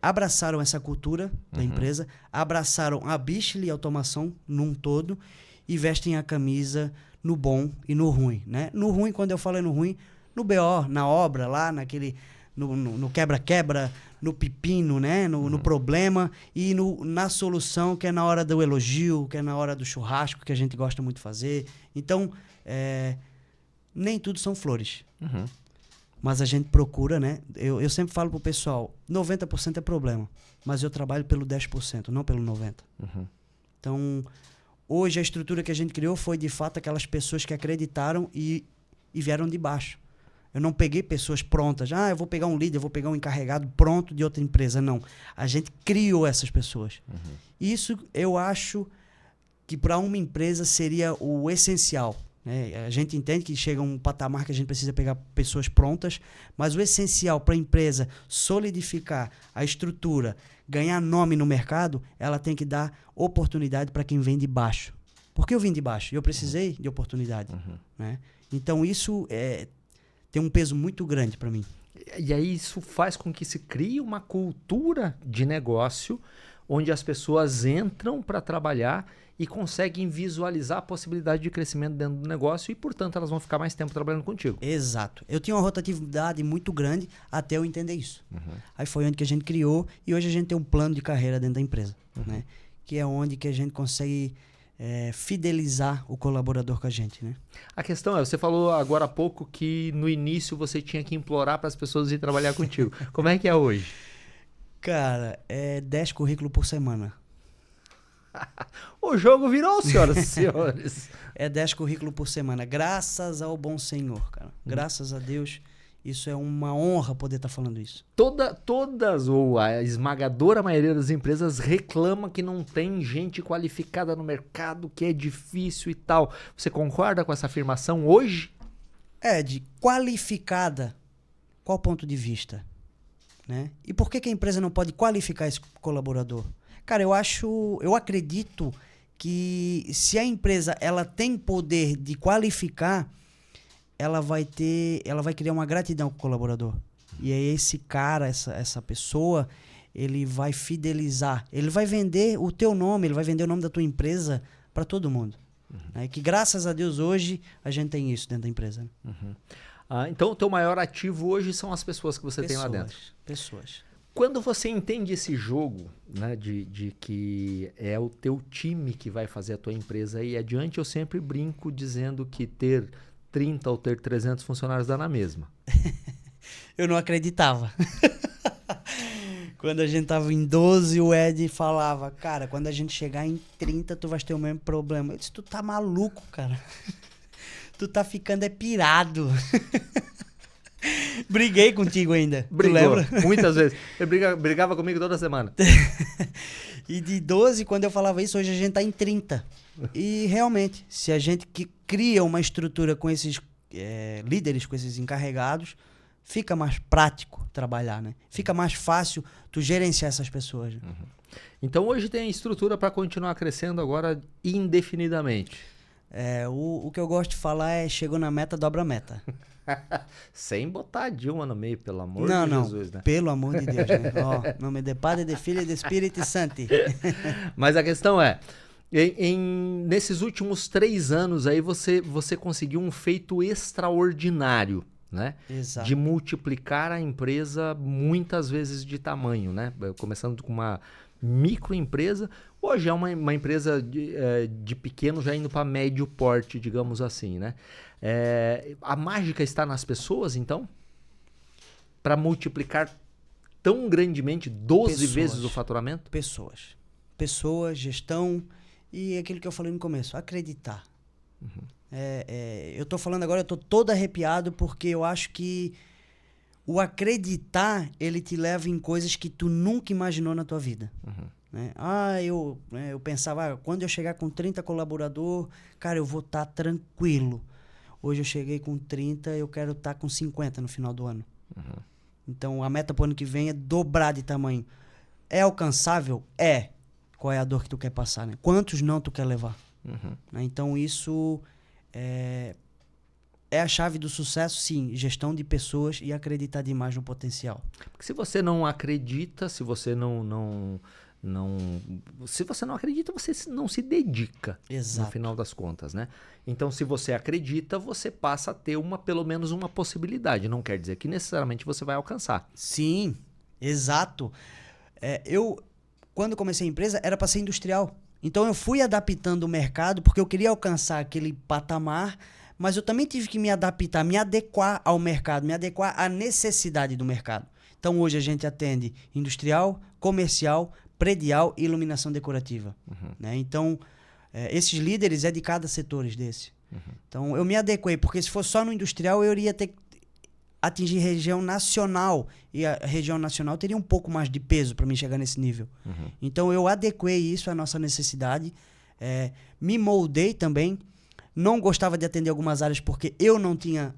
abraçaram essa cultura da empresa, abraçaram a Bichli Automação num todo e vestem a camisa no bom e no ruim, né? No ruim, quando eu falo no ruim, no BO, na obra, lá no quebra-quebra, no pepino, né? No problema e na solução, que é na hora do elogio, que é na hora do churrasco, que a gente gosta muito de fazer. Então, nem tudo são flores. Mas a gente procura, né? Eu sempre falo pro pessoal, 90% é problema, mas eu trabalho pelo 10%, não pelo 90%. Então, hoje a estrutura que a gente criou foi, de fato, aquelas pessoas que acreditaram e vieram de baixo. Eu não peguei pessoas prontas. Eu vou pegar um líder, eu vou pegar um encarregado pronto de outra empresa. Não. A gente criou essas pessoas. Isso eu acho que para uma empresa seria o essencial. A gente entende que chega um patamar que a gente precisa pegar pessoas prontas, mas o essencial para a empresa solidificar a estrutura, ganhar nome no mercado, ela tem que dar oportunidade para quem vem de baixo. Porque eu vim de baixo e eu precisei de oportunidade. Né? Então isso tem um peso muito grande para mim. E aí isso faz com que se crie uma cultura de negócio onde as pessoas entram para trabalhar e conseguem visualizar a possibilidade de crescimento dentro do negócio e, portanto, elas vão ficar mais tempo trabalhando contigo. Exato. Eu tinha uma rotatividade muito grande até eu entender isso. Aí foi onde que a gente criou e hoje a gente tem um plano de carreira dentro da empresa, né? Que é onde que a gente consegue fidelizar o colaborador com a gente, né? A questão você falou agora há pouco que no início você tinha que implorar para as pessoas ir trabalhar contigo. Como é que é hoje? Cara, 10 currículos por semana. O jogo virou, senhoras e senhores. 10 currículos por semana, graças ao bom Senhor, cara. Graças a Deus. Isso é uma honra poder estar falando isso. Todas, ou a esmagadora maioria das empresas reclama que não tem gente qualificada no mercado, que é difícil e tal. Você concorda com essa afirmação hoje? De qualificada, qual ponto de vista? Né? E por que a empresa não pode qualificar esse colaborador? Cara, eu acredito que se a empresa ela tem poder de qualificar, ela vai criar uma gratidão com o colaborador. E aí esse cara, essa pessoa, ele vai fidelizar, ele vai vender o teu nome, ele vai vender o nome da tua empresa para todo mundo. Né? Que graças a Deus hoje a gente tem isso dentro da empresa. Né? Então o teu maior ativo hoje são as pessoas que você tem lá dentro. Pessoas. Quando você entende esse jogo, né, de que é o teu time que vai fazer a tua empresa ir adiante, eu sempre brinco dizendo que ter 30 ou ter 300 funcionários dá na mesma. Eu não acreditava. Quando a gente tava em 12, o Ed falava, cara, quando a gente chegar em 30, tu vai ter o mesmo problema. Eu disse, tu tá maluco, cara. Tu tá ficando pirado. Briguei contigo ainda. Brigou, tu lembra? Muitas vezes. Ele brigava comigo toda semana. E de 12, quando eu falava isso, hoje a gente tá em 30. E realmente, se a gente cria uma estrutura com esses líderes, com esses encarregados, fica mais prático trabalhar, né? Fica mais fácil tu gerenciar essas pessoas. Né? Então hoje tem estrutura para continuar crescendo agora indefinidamente. O que eu gosto de falar é chegou na meta, dobra a meta. Sem botar a Dilma no meio, pelo amor de Jesus, né? Pelo amor de Deus, né? Ó, nome de Padre, de Filho e de Espírito Santo. Mas a questão é, nesses últimos 3 anos aí você conseguiu um feito extraordinário, né? Exato. De multiplicar a empresa muitas vezes de tamanho, né? Começando com uma microempresa, hoje é uma empresa de pequeno já indo para médio porte, digamos assim, né? A mágica está nas pessoas, então? Para multiplicar tão grandemente 12 vezes o faturamento? Pessoas, gestão e aquilo que eu falei no começo, acreditar. Eu tô falando agora, eu tô todo arrepiado porque eu acho que o acreditar, ele te leva em coisas que tu nunca imaginou na tua vida. Né? Eu pensava, quando eu chegar com 30 colaboradores, cara, eu vou estar tranquilo. Hoje eu cheguei com 30, eu quero estar com 50 no final do ano. Então, a meta pro ano que vem é dobrar de tamanho. É alcançável? É. Qual é a dor que tu quer passar, né? Quantos não tu quer levar? Né? Então, isso é a chave do sucesso, sim. Gestão de pessoas e acreditar demais no potencial. Porque se você não acredita, se você se você não acredita, você não se dedica. Exato. No final das contas, né? Então, se você acredita, você passa a ter pelo menos uma possibilidade. Não quer dizer que necessariamente você vai alcançar. Sim, exato. Quando comecei a empresa, era para ser industrial. Então, eu fui adaptando o mercado porque eu queria alcançar aquele patamar, mas eu também tive que me adaptar, me adequar ao mercado, me adequar à necessidade do mercado. Então, hoje a gente atende industrial, comercial, predial e iluminação decorativa. Né? Então, esses líderes é de cada setor desse. Então, eu me adequei, porque se fosse só no industrial, eu iria ter que atingir região nacional. E a região nacional teria um pouco mais de peso para mim chegar nesse nível. Então, eu adequei isso à nossa necessidade. Me moldei também. Não gostava de atender algumas áreas porque eu não tinha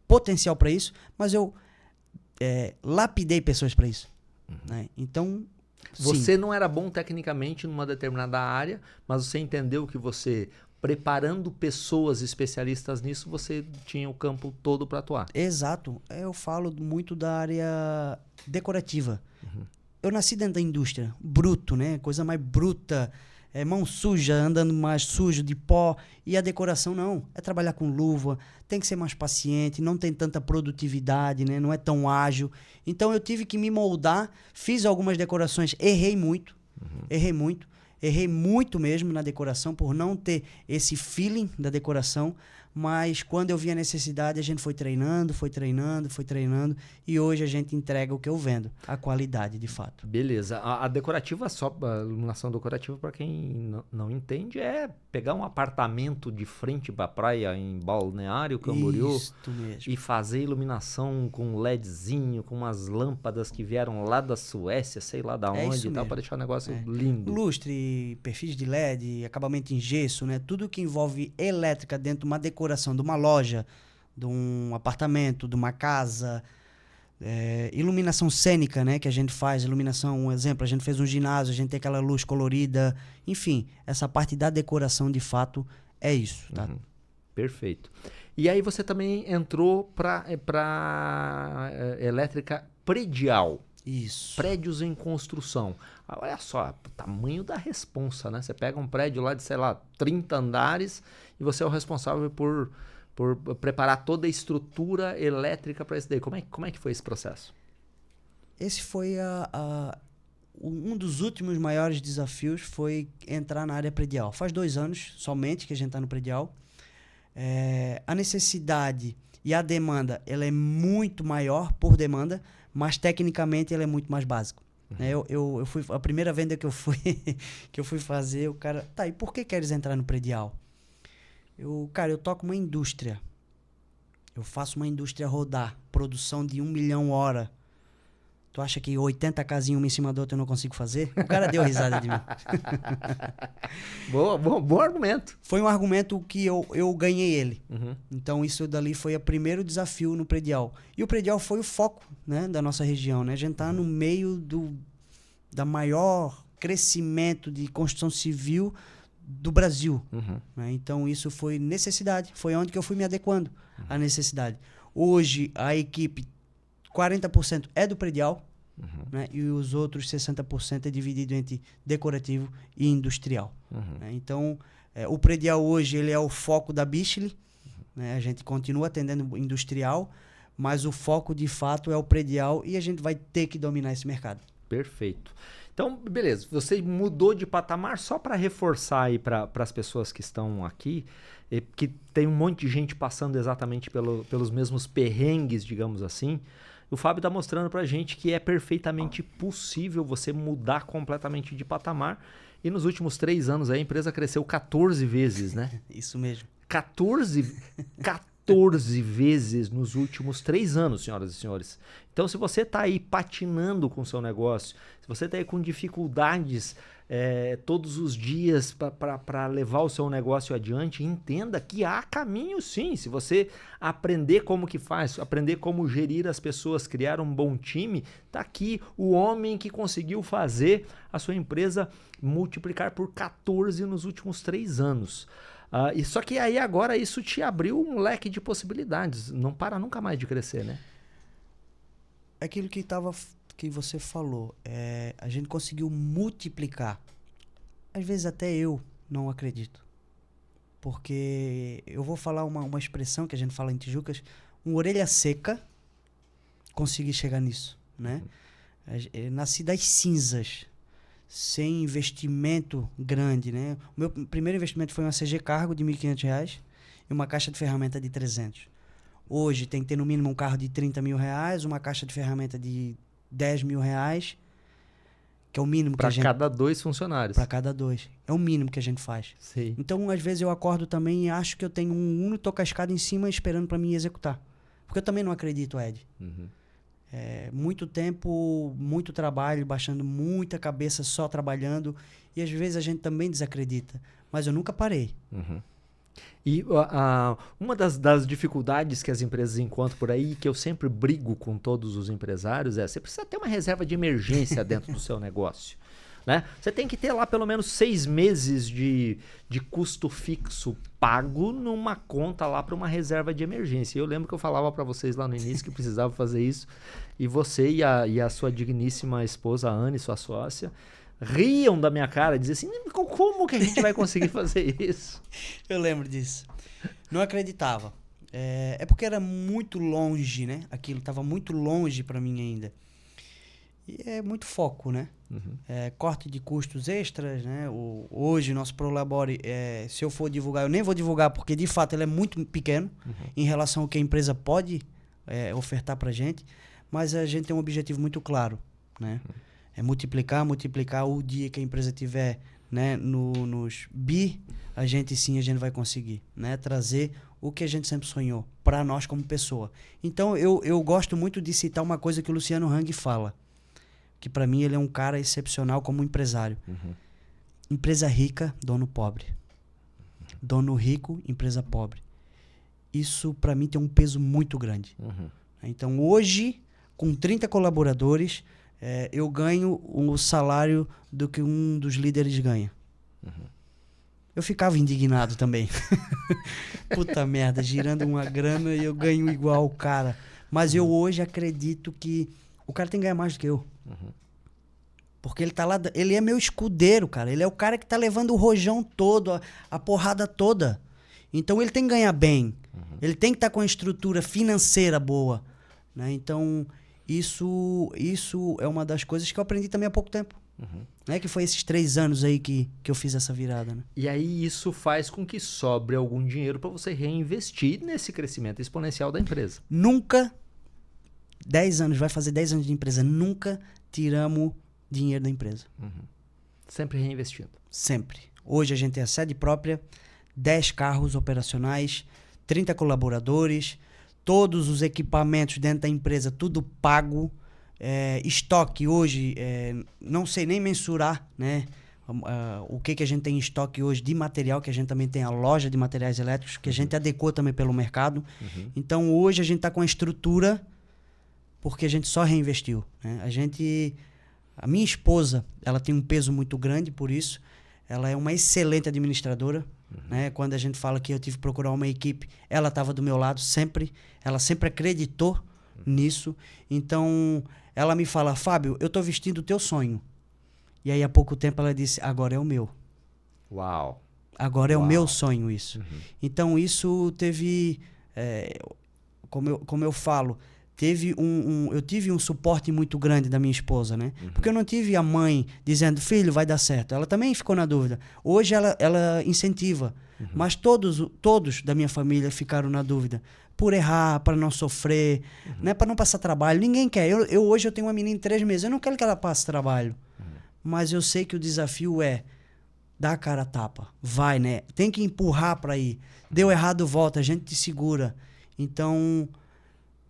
potencial para isso, mas eu lapidei pessoas para isso. Né? Então, você sim. não era bom tecnicamente numa determinada área, mas você entendeu que você, preparando pessoas especialistas nisso, você tinha o campo todo para atuar. Exato. Eu falo muito da área decorativa. Eu nasci dentro da indústria, bruto, né? Coisa mais bruta, mão suja, andando mais sujo de pó. E a decoração não, é trabalhar com luva, tem que ser mais paciente, não tem tanta produtividade, né? Não é tão ágil. Então eu tive que me moldar, fiz algumas decorações, errei muito, errei muito mesmo na decoração por não ter esse feeling da decoração, mas quando eu vi a necessidade, a gente foi treinando, e hoje a gente entrega o que eu vendo, a qualidade, de fato. Beleza. A decorativa, a iluminação decorativa, para quem não entende, é pegar um apartamento de frente para a praia em Balneário Camboriú Isto mesmo. e fazer iluminação com LEDzinho, com umas lâmpadas que vieram lá da Suécia, sei lá da onde e tal, para deixar o negócio lindo. Lustre, perfis de LED, acabamento em gesso, né? Tudo que envolve elétrica dentro de uma decoração de uma loja, de um apartamento, de uma casa. Iluminação cênica, né? Que a gente faz, iluminação, um exemplo, a gente fez um ginásio, a gente tem aquela luz colorida. Enfim, essa parte da decoração, de fato, é isso, tá? Perfeito. E aí você também entrou para elétrica predial. Isso. Prédios em construção. Olha só, o tamanho da responsa, né? Você pega um prédio lá de, sei lá, 30 andares e você é o responsável por preparar toda a estrutura elétrica para isso daí. Como é que foi esse processo? Esse foi um dos últimos maiores desafios, foi entrar na área predial. Faz 2 anos somente que a gente está no predial. A necessidade e a demanda, ela é muito maior por demanda, mas tecnicamente ela é muito mais básica. Eu fui, a primeira venda que eu fui fazer, o cara, tá, e por que queres entrar no predial? Cara, eu toco uma indústria. Eu faço uma indústria rodar, produção de 1 milhão hora. Tu acha que 80 casinhas uma em cima da outra eu não consigo fazer? O cara deu risada de mim. Bom argumento. Foi um argumento que eu ganhei ele. Então isso dali foi o primeiro desafio no predial. E o predial foi o foco, né, da nossa região, né? A gente tá no meio da maior crescimento de construção civil do Brasil. Né? Então isso foi necessidade. Foi onde que eu fui me adequando à necessidade. Hoje a equipe 40% é do predial, né? E os outros 60% é dividido entre decorativo e industrial. Né? Então, o predial hoje ele é o foco da Bichli, né? A gente continua atendendo industrial, mas o foco de fato é o predial e a gente vai ter que dominar esse mercado. Perfeito. Então, beleza, você mudou de patamar só para reforçar aí para as pessoas que estão aqui, que tem um monte de gente passando exatamente pelos mesmos perrengues, digamos assim. O Fábio está mostrando para a gente que é perfeitamente possível você mudar completamente de patamar. E nos últimos 3 anos a empresa cresceu 14 vezes, né? Isso mesmo. 14 vezes nos últimos 3 anos, senhoras e senhores. Então, se você está aí patinando com o seu negócio, se você está aí com dificuldades todos os dias para levar o seu negócio adiante, entenda que há caminho sim. Se você aprender como que faz, aprender como gerir as pessoas, criar um bom time, está aqui o homem que conseguiu fazer a sua empresa multiplicar por 14 nos últimos 3 anos. E só que aí agora isso te abriu um leque de possibilidades. Não para nunca mais de crescer, né? Aquilo que você falou, a gente conseguiu multiplicar. Às vezes até eu não acredito. Porque eu vou falar uma expressão que a gente fala em Tijucas, uma orelha seca conseguir chegar nisso, né? Nasci das cinzas, sem investimento grande, né? O meu primeiro investimento foi uma CG Cargo de R$ 1.500 e uma caixa de ferramenta de 300. Hoje tem que ter no mínimo um carro de R$30 mil, uma caixa de ferramenta de R$10 mil, que é o mínimo que a gente... Para cada 2 funcionários. Para cada 2. É o mínimo que a gente faz. Sim. Então, às vezes eu acordo também e acho que eu tenho um Uno tocascado em cima esperando para mim executar. Porque eu também não acredito, Ed. Muito tempo, muito trabalho, baixando muita cabeça só trabalhando. E às vezes a gente também desacredita. Mas eu nunca parei. E uma das dificuldades que as empresas encontram por aí, que eu sempre brigo com todos os empresários, você precisa ter uma reserva de emergência dentro do seu negócio. Né? Você tem que ter lá pelo menos 6 meses de custo fixo pago numa conta lá para uma reserva de emergência. Eu lembro que eu falava para vocês lá no início que precisava fazer isso, e você e a sua digníssima esposa, a Anne, sua sócia, riam da minha cara, diziam assim, como que a gente vai conseguir fazer isso? Eu lembro disso. Não acreditava. Porque era muito longe, né? Aquilo estava muito longe para mim ainda. E é muito foco, né? Corte de custos extras, né? Hoje, nosso Prolabore, se eu for divulgar, eu nem vou divulgar, porque de fato ele é muito pequeno em relação ao que a empresa pode ofertar pra gente, mas a gente tem um objetivo muito claro, né? É multiplicar o dia que a empresa tiver, né, nos bi, a gente vai conseguir, né? Trazer o que a gente sempre sonhou para nós como pessoa. Então, eu gosto muito de citar uma coisa que o Luciano Hang fala, que para mim ele é um cara excepcional como empresário. Empresa rica, dono pobre. Dono rico, empresa pobre. Isso para mim tem um peso muito grande. Então hoje, com 30 colaboradores, eu ganho o salário do que um dos líderes ganha. Eu ficava indignado também. Puta merda, girando uma grana e eu ganho igual o cara. Mas eu hoje acredito que o cara tem que ganhar mais do que eu. Porque ele tá lá, ele é meu escudeiro, cara. Ele é o cara que tá levando o rojão todo, a porrada toda. Então ele tem que ganhar bem. Ele tem que estar com a estrutura financeira boa, né? Então isso é uma das coisas que eu aprendi também há pouco tempo. Né? Que foi esses 3 anos aí que eu fiz essa virada, né? E aí isso faz com que sobre algum dinheiro para você reinvestir nesse crescimento exponencial da empresa. Nunca, 10 anos, vai fazer 10 anos de empresa, nunca tiramos dinheiro da empresa. Sempre reinvestindo. Sempre. Hoje a gente tem a sede própria, 10 carros operacionais, 30 colaboradores, todos os equipamentos dentro da empresa, tudo pago. Estoque hoje, não sei nem mensurar, né? O que a gente tem em estoque hoje de material, que a gente também tem a loja de materiais elétricos, que a gente adequou também pelo mercado. Então hoje a gente está com a estrutura porque a gente só reinvestiu, né? A minha esposa, ela tem um peso muito grande por isso. Ela é uma excelente administradora, né? Quando a gente fala que eu tive que procurar uma equipe, ela estava do meu lado sempre. Ela sempre acreditou nisso. Então, ela me fala, Fábio, eu estou vestindo o teu sonho. E aí, há pouco tempo, ela disse, agora é o meu. Uau! Agora é o meu sonho isso. Então, isso teve, como eu falo, eu tive um suporte muito grande da minha esposa, né? Porque eu não tive a mãe dizendo, filho, vai dar certo. Ela também ficou na dúvida. Hoje ela incentiva, mas todos da minha família ficaram na dúvida. Por errar, para não sofrer, né? Para não passar trabalho. Ninguém quer. Hoje eu tenho uma menina de 3 meses. Eu não quero que ela passe trabalho. Mas eu sei que o desafio é dar a cara a tapa. Vai, né? Tem que empurrar para ir. Deu errado, volta. A gente te segura. Então,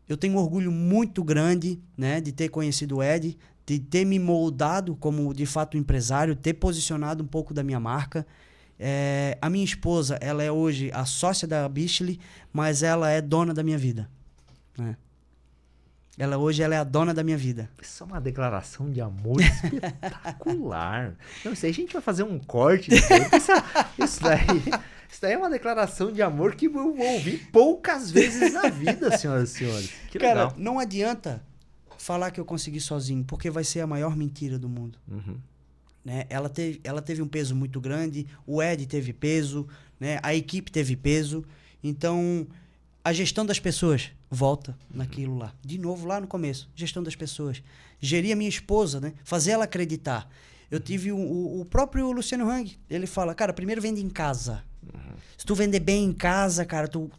eu tenho um orgulho muito grande, né? De ter conhecido o Ed, de ter me moldado como, de fato, empresário, ter posicionado um pouco da minha marca. A minha esposa, ela é hoje a sócia da Bichli, mas ela é dona da minha vida, né? Hoje ela é a dona da minha vida. Isso é uma declaração de amor espetacular. Não sei, a gente vai fazer um corte depois. Isso daí é uma declaração de amor que eu ouvi poucas vezes na vida, senhoras e senhores. Que legal. Cara, não adianta falar que eu consegui sozinho, porque vai ser a maior mentira do mundo. Né? Ela teve um peso muito grande, o Ed teve peso, né? A equipe teve peso. Então, a gestão das pessoas volta naquilo lá. De novo, lá no começo, gestão das pessoas. Gerir a minha esposa, né? Fazer ela acreditar. Eu tive o próprio Luciano Hang, ele fala, cara, primeiro vende em casa. Se tu vender bem em casa, cara, tu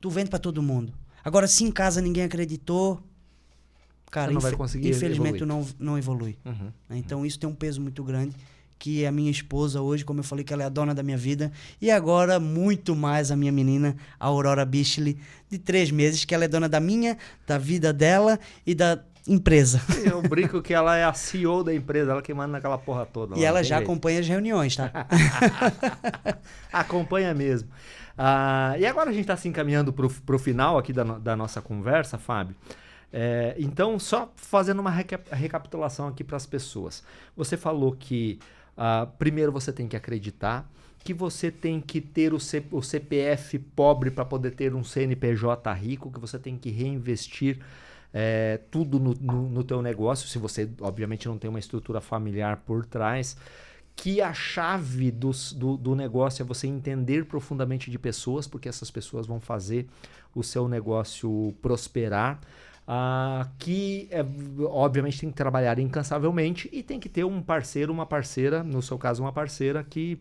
vende para todo mundo. Agora, se em casa ninguém acreditou, cara, não vai conseguir infelizmente evoluir. tu não evolui. Então isso tem um peso muito grande, que a minha esposa hoje, como eu falei, que ela é a dona da minha vida, e agora muito mais a minha menina, a Aurora Bichli, de 3 meses, que ela é dona da vida dela e da empresa. Eu brinco que ela é a CEO da empresa, ela que manda naquela porra toda. E ela já acompanha as reuniões, tá? Acompanha mesmo. E agora a gente está se encaminhando para o final aqui da nossa conversa, Fábio. Então, só fazendo uma recapitulação aqui para as pessoas. Você falou que primeiro você tem que acreditar, que você tem que ter o CPF pobre para poder ter um CNPJ rico, que você tem que reinvestir tudo no teu negócio, se você obviamente não tem uma estrutura familiar por trás, que a chave do negócio é você entender profundamente de pessoas, porque essas pessoas vão fazer o seu negócio prosperar. que obviamente tem que trabalhar incansavelmente e tem que ter um parceiro, uma parceira, no seu caso uma parceira, que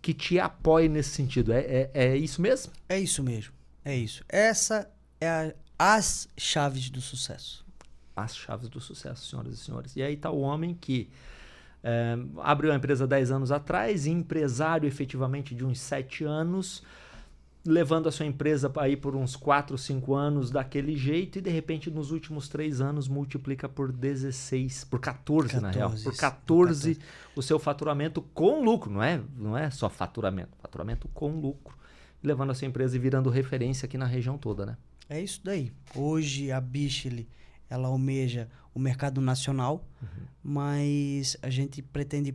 te apoie nesse sentido. É isso mesmo? É isso mesmo. É isso. Essa é as chaves do sucesso. As chaves do sucesso, senhoras e senhores. E aí está o homem que abriu a empresa 10 anos atrás, empresário efetivamente de uns 7 anos, levando a sua empresa aí por uns 4, 5 anos daquele jeito e de repente nos últimos 3 anos multiplica por 16, por 14 na real, por 14 o seu faturamento com lucro, não é só faturamento com lucro, levando a sua empresa e virando referência aqui na região toda, né? É isso daí. Hoje a Bichli, ela almeja o mercado nacional, mas a gente pretende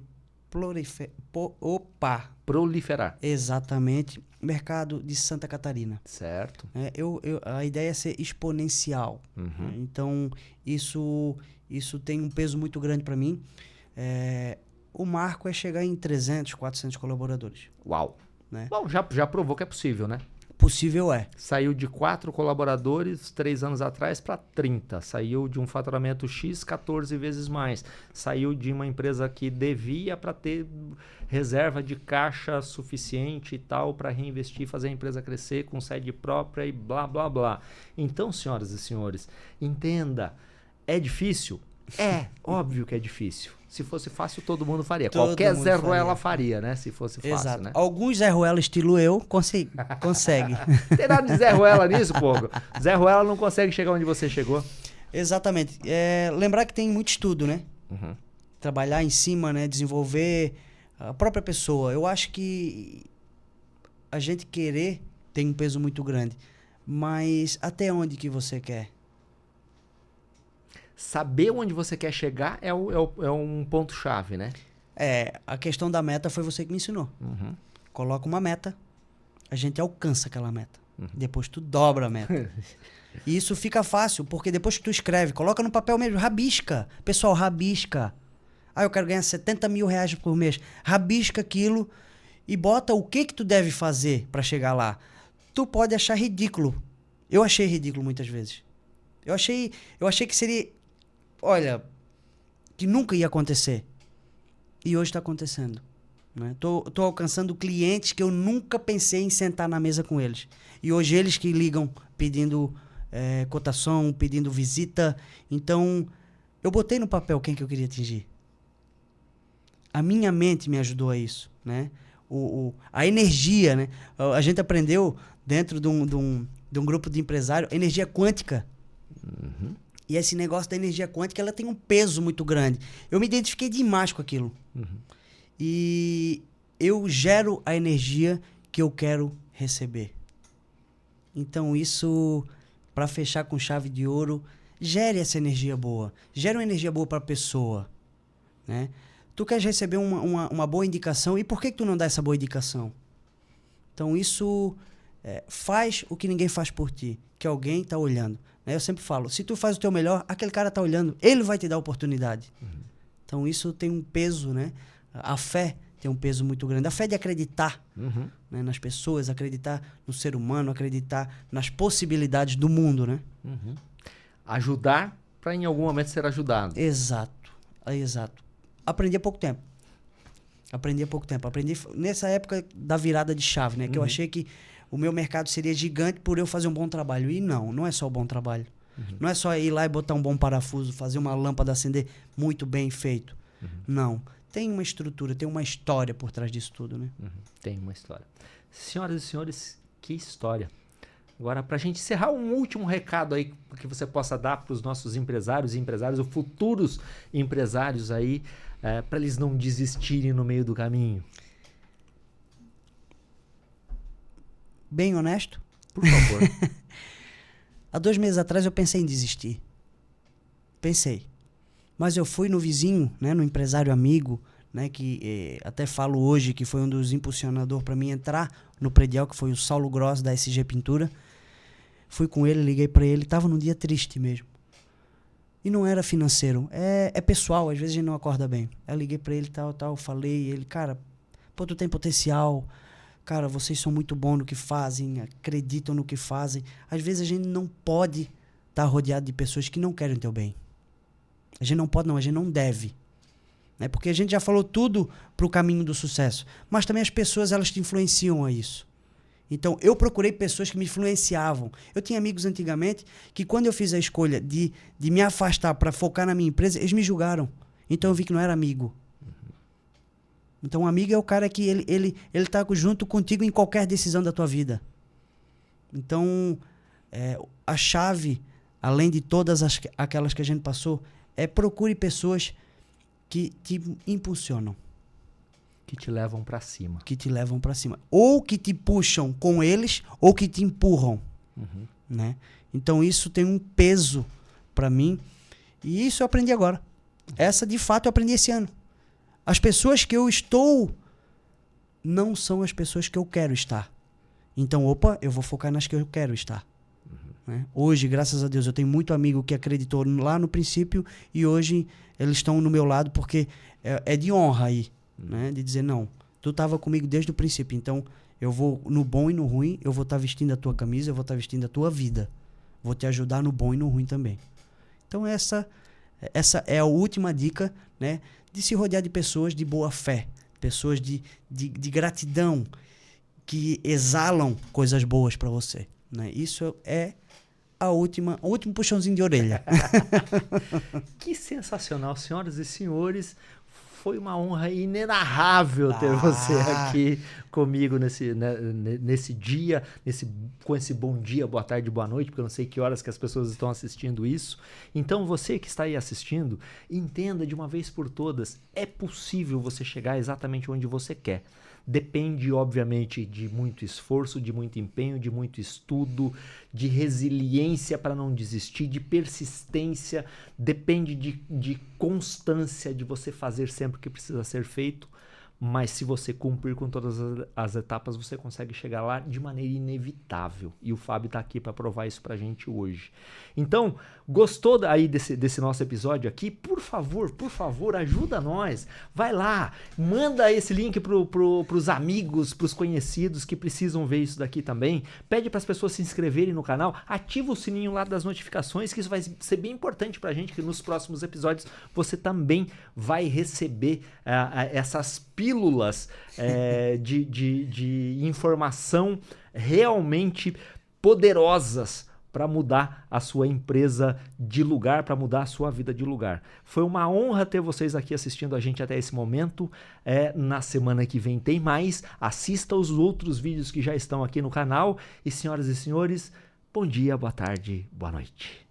proliferar. Exatamente. Mercado de Santa Catarina. Certo. A ideia é ser exponencial. Então, isso tem um peso muito grande para mim. O marco é chegar em 300, 400 colaboradores. Uau. Né? Bom, já provou que é possível, né? Possível é. Saiu de 4 colaboradores 3 anos atrás para 30. Saiu de um faturamento X 14 vezes mais. Saiu de uma empresa que devia para ter reserva de caixa suficiente e tal para reinvestir, fazer a empresa crescer com sede própria e blá, blá, blá. Então, senhoras e senhores, entenda, é difícil? É, óbvio que é difícil. Se fosse fácil, todo mundo faria. Qualquer Zé Ruela faria, né? Se fosse fácil, exato. Né? Alguns Zé Ruela estilo eu consegue. Tem nada de Zé Ruela nisso, pô. Zé Ruela não consegue chegar onde você chegou. Exatamente. Lembrar que tem muito estudo, né? Trabalhar em cima, né? Desenvolver a própria pessoa. Eu acho que a gente querer tem um peso muito grande. Mas até onde que você quer? Saber onde você quer chegar é um ponto-chave, né? A questão da meta foi você que me ensinou. Coloca uma meta, a gente alcança aquela meta. Depois tu dobra a meta. E isso fica fácil, porque depois que tu escreve, coloca no papel mesmo, rabisca. Pessoal, rabisca. Eu quero ganhar 70 mil reais por mês. Rabisca aquilo e bota o que tu deve fazer para chegar lá. Tu pode achar ridículo. Eu achei ridículo muitas vezes. Eu achei que seria... Olha, que nunca ia acontecer. E hoje está acontecendo. Né? Tô alcançando clientes que eu nunca pensei em sentar na mesa com eles. E hoje eles que ligam pedindo cotação, pedindo visita. Então, eu botei no papel quem que eu queria atingir. A minha mente me ajudou a isso. Né? A energia, né? A gente aprendeu dentro de um grupo de empresário, energia quântica. E esse negócio da energia quântica, ela tem um peso muito grande. Eu me identifiquei demais com aquilo. E eu gero a energia que eu quero receber. Então isso, para fechar com chave de ouro, gere essa energia boa. Gere uma energia boa para a pessoa. Né? Tu queres receber uma boa indicação, e por que tu não dá essa boa indicação? Então isso faz o que ninguém faz por ti, que alguém está olhando. Eu sempre falo, se tu faz o teu melhor, aquele cara está olhando, ele vai te dar oportunidade. Então isso tem um peso, né? A fé tem um peso muito grande. A fé de acreditar né? Nas pessoas, acreditar no ser humano, acreditar nas possibilidades do mundo, né? Ajudar para em algum momento ser ajudado. Exato. Aprendi há pouco tempo. Aprendi nessa época da virada de chave, né? Que eu achei que o meu mercado seria gigante por eu fazer um bom trabalho. E não é só o bom trabalho. Não é só ir lá e botar um bom parafuso, fazer uma lâmpada acender muito bem feito. Não. Tem uma estrutura, tem uma história por trás disso tudo, né? Tem uma história. Senhoras e senhores, que história. Agora, para a gente encerrar, um último recado aí que você possa dar para os nossos empresários ou futuros empresários aí, para eles não desistirem no meio do caminho. Bem honesto? Por favor. Há 2 meses atrás eu pensei em desistir. Pensei. Mas eu fui no vizinho, né, no empresário amigo, né, que até falo hoje que foi um dos impulsionadores para mim entrar no predial, que foi o Saulo Gross da SG Pintura. Fui com ele, liguei para ele, estava num dia triste mesmo. E não era financeiro, é pessoal, às vezes a gente não acorda bem. Eu liguei para ele, tal, falei, ele, cara, pô, tu tem potencial, cara, vocês são muito bons no que fazem, acreditam no que fazem. Às vezes a gente não pode estar rodeado de pessoas que não querem o teu bem. A gente não pode, não, a gente não deve. Né? Porque a gente já falou tudo pro caminho do sucesso. Mas também as pessoas, elas te influenciam a isso. Então, eu procurei pessoas que me influenciavam. Eu tinha amigos antigamente que quando eu fiz a escolha de me afastar para focar na minha empresa, eles me julgaram. Então, eu vi que não era amigo. Então, um amigo é o cara que ele tá junto contigo em qualquer decisão da tua vida. Então, a chave, além de todas aquelas que a gente passou, procure pessoas que te impulsionam. Que te levam para cima. Que te levam para cima. Ou que te puxam com eles, ou que te empurram. Né? Então, isso tem um peso para mim. E isso eu aprendi agora. Essa, de fato, eu aprendi esse ano. As pessoas que eu estou não são as pessoas que eu quero estar. Então, eu vou focar nas que eu quero estar. Né? Hoje, graças a Deus, eu tenho muito amigo que acreditou lá no princípio e hoje eles estão no meu lado porque é de honra aí. Né? De dizer, não, tu estava comigo desde o princípio, então eu vou, no bom e no ruim, eu vou estar vestindo a tua camisa, eu vou estar vestindo a tua vida. Vou te ajudar no bom e no ruim também. Então, essa é a última dica, né? De se rodear de pessoas de boa fé, pessoas de gratidão, que exalam coisas boas para você. Né? Isso é o último puxãozinho de orelha. Que sensacional, senhoras e senhores. Foi uma honra inenarrável ter você aqui comigo nesse dia, com esse bom dia, boa tarde, boa noite, porque eu não sei que horas que as pessoas estão assistindo isso. Então, você que está aí assistindo, entenda de uma vez por todas, é possível você chegar exatamente onde você quer. Depende, obviamente, de muito esforço, de muito empenho, de muito estudo, de resiliência para não desistir, de persistência, depende de constância, de você fazer sempre o que precisa ser feito, mas se você cumprir com todas as etapas, você consegue chegar lá de maneira inevitável. E o Fábio está aqui para provar isso para a gente hoje. Então, gostou aí desse nosso episódio aqui? Por favor, ajuda nós. Vai lá, manda esse link pros amigos, pros conhecidos que precisam ver isso daqui também. Pede para as pessoas se inscreverem no canal. Ativa o sininho lá das notificações, que isso vai ser bem importante para a gente, que nos próximos episódios você também vai receber essas pílulas de informação realmente poderosas para mudar a sua empresa de lugar, para mudar a sua vida de lugar. Foi uma honra ter vocês aqui assistindo a gente até esse momento. Na semana que vem tem mais. Assista os outros vídeos que já estão aqui no canal. E, senhoras e senhores, bom dia, boa tarde, boa noite.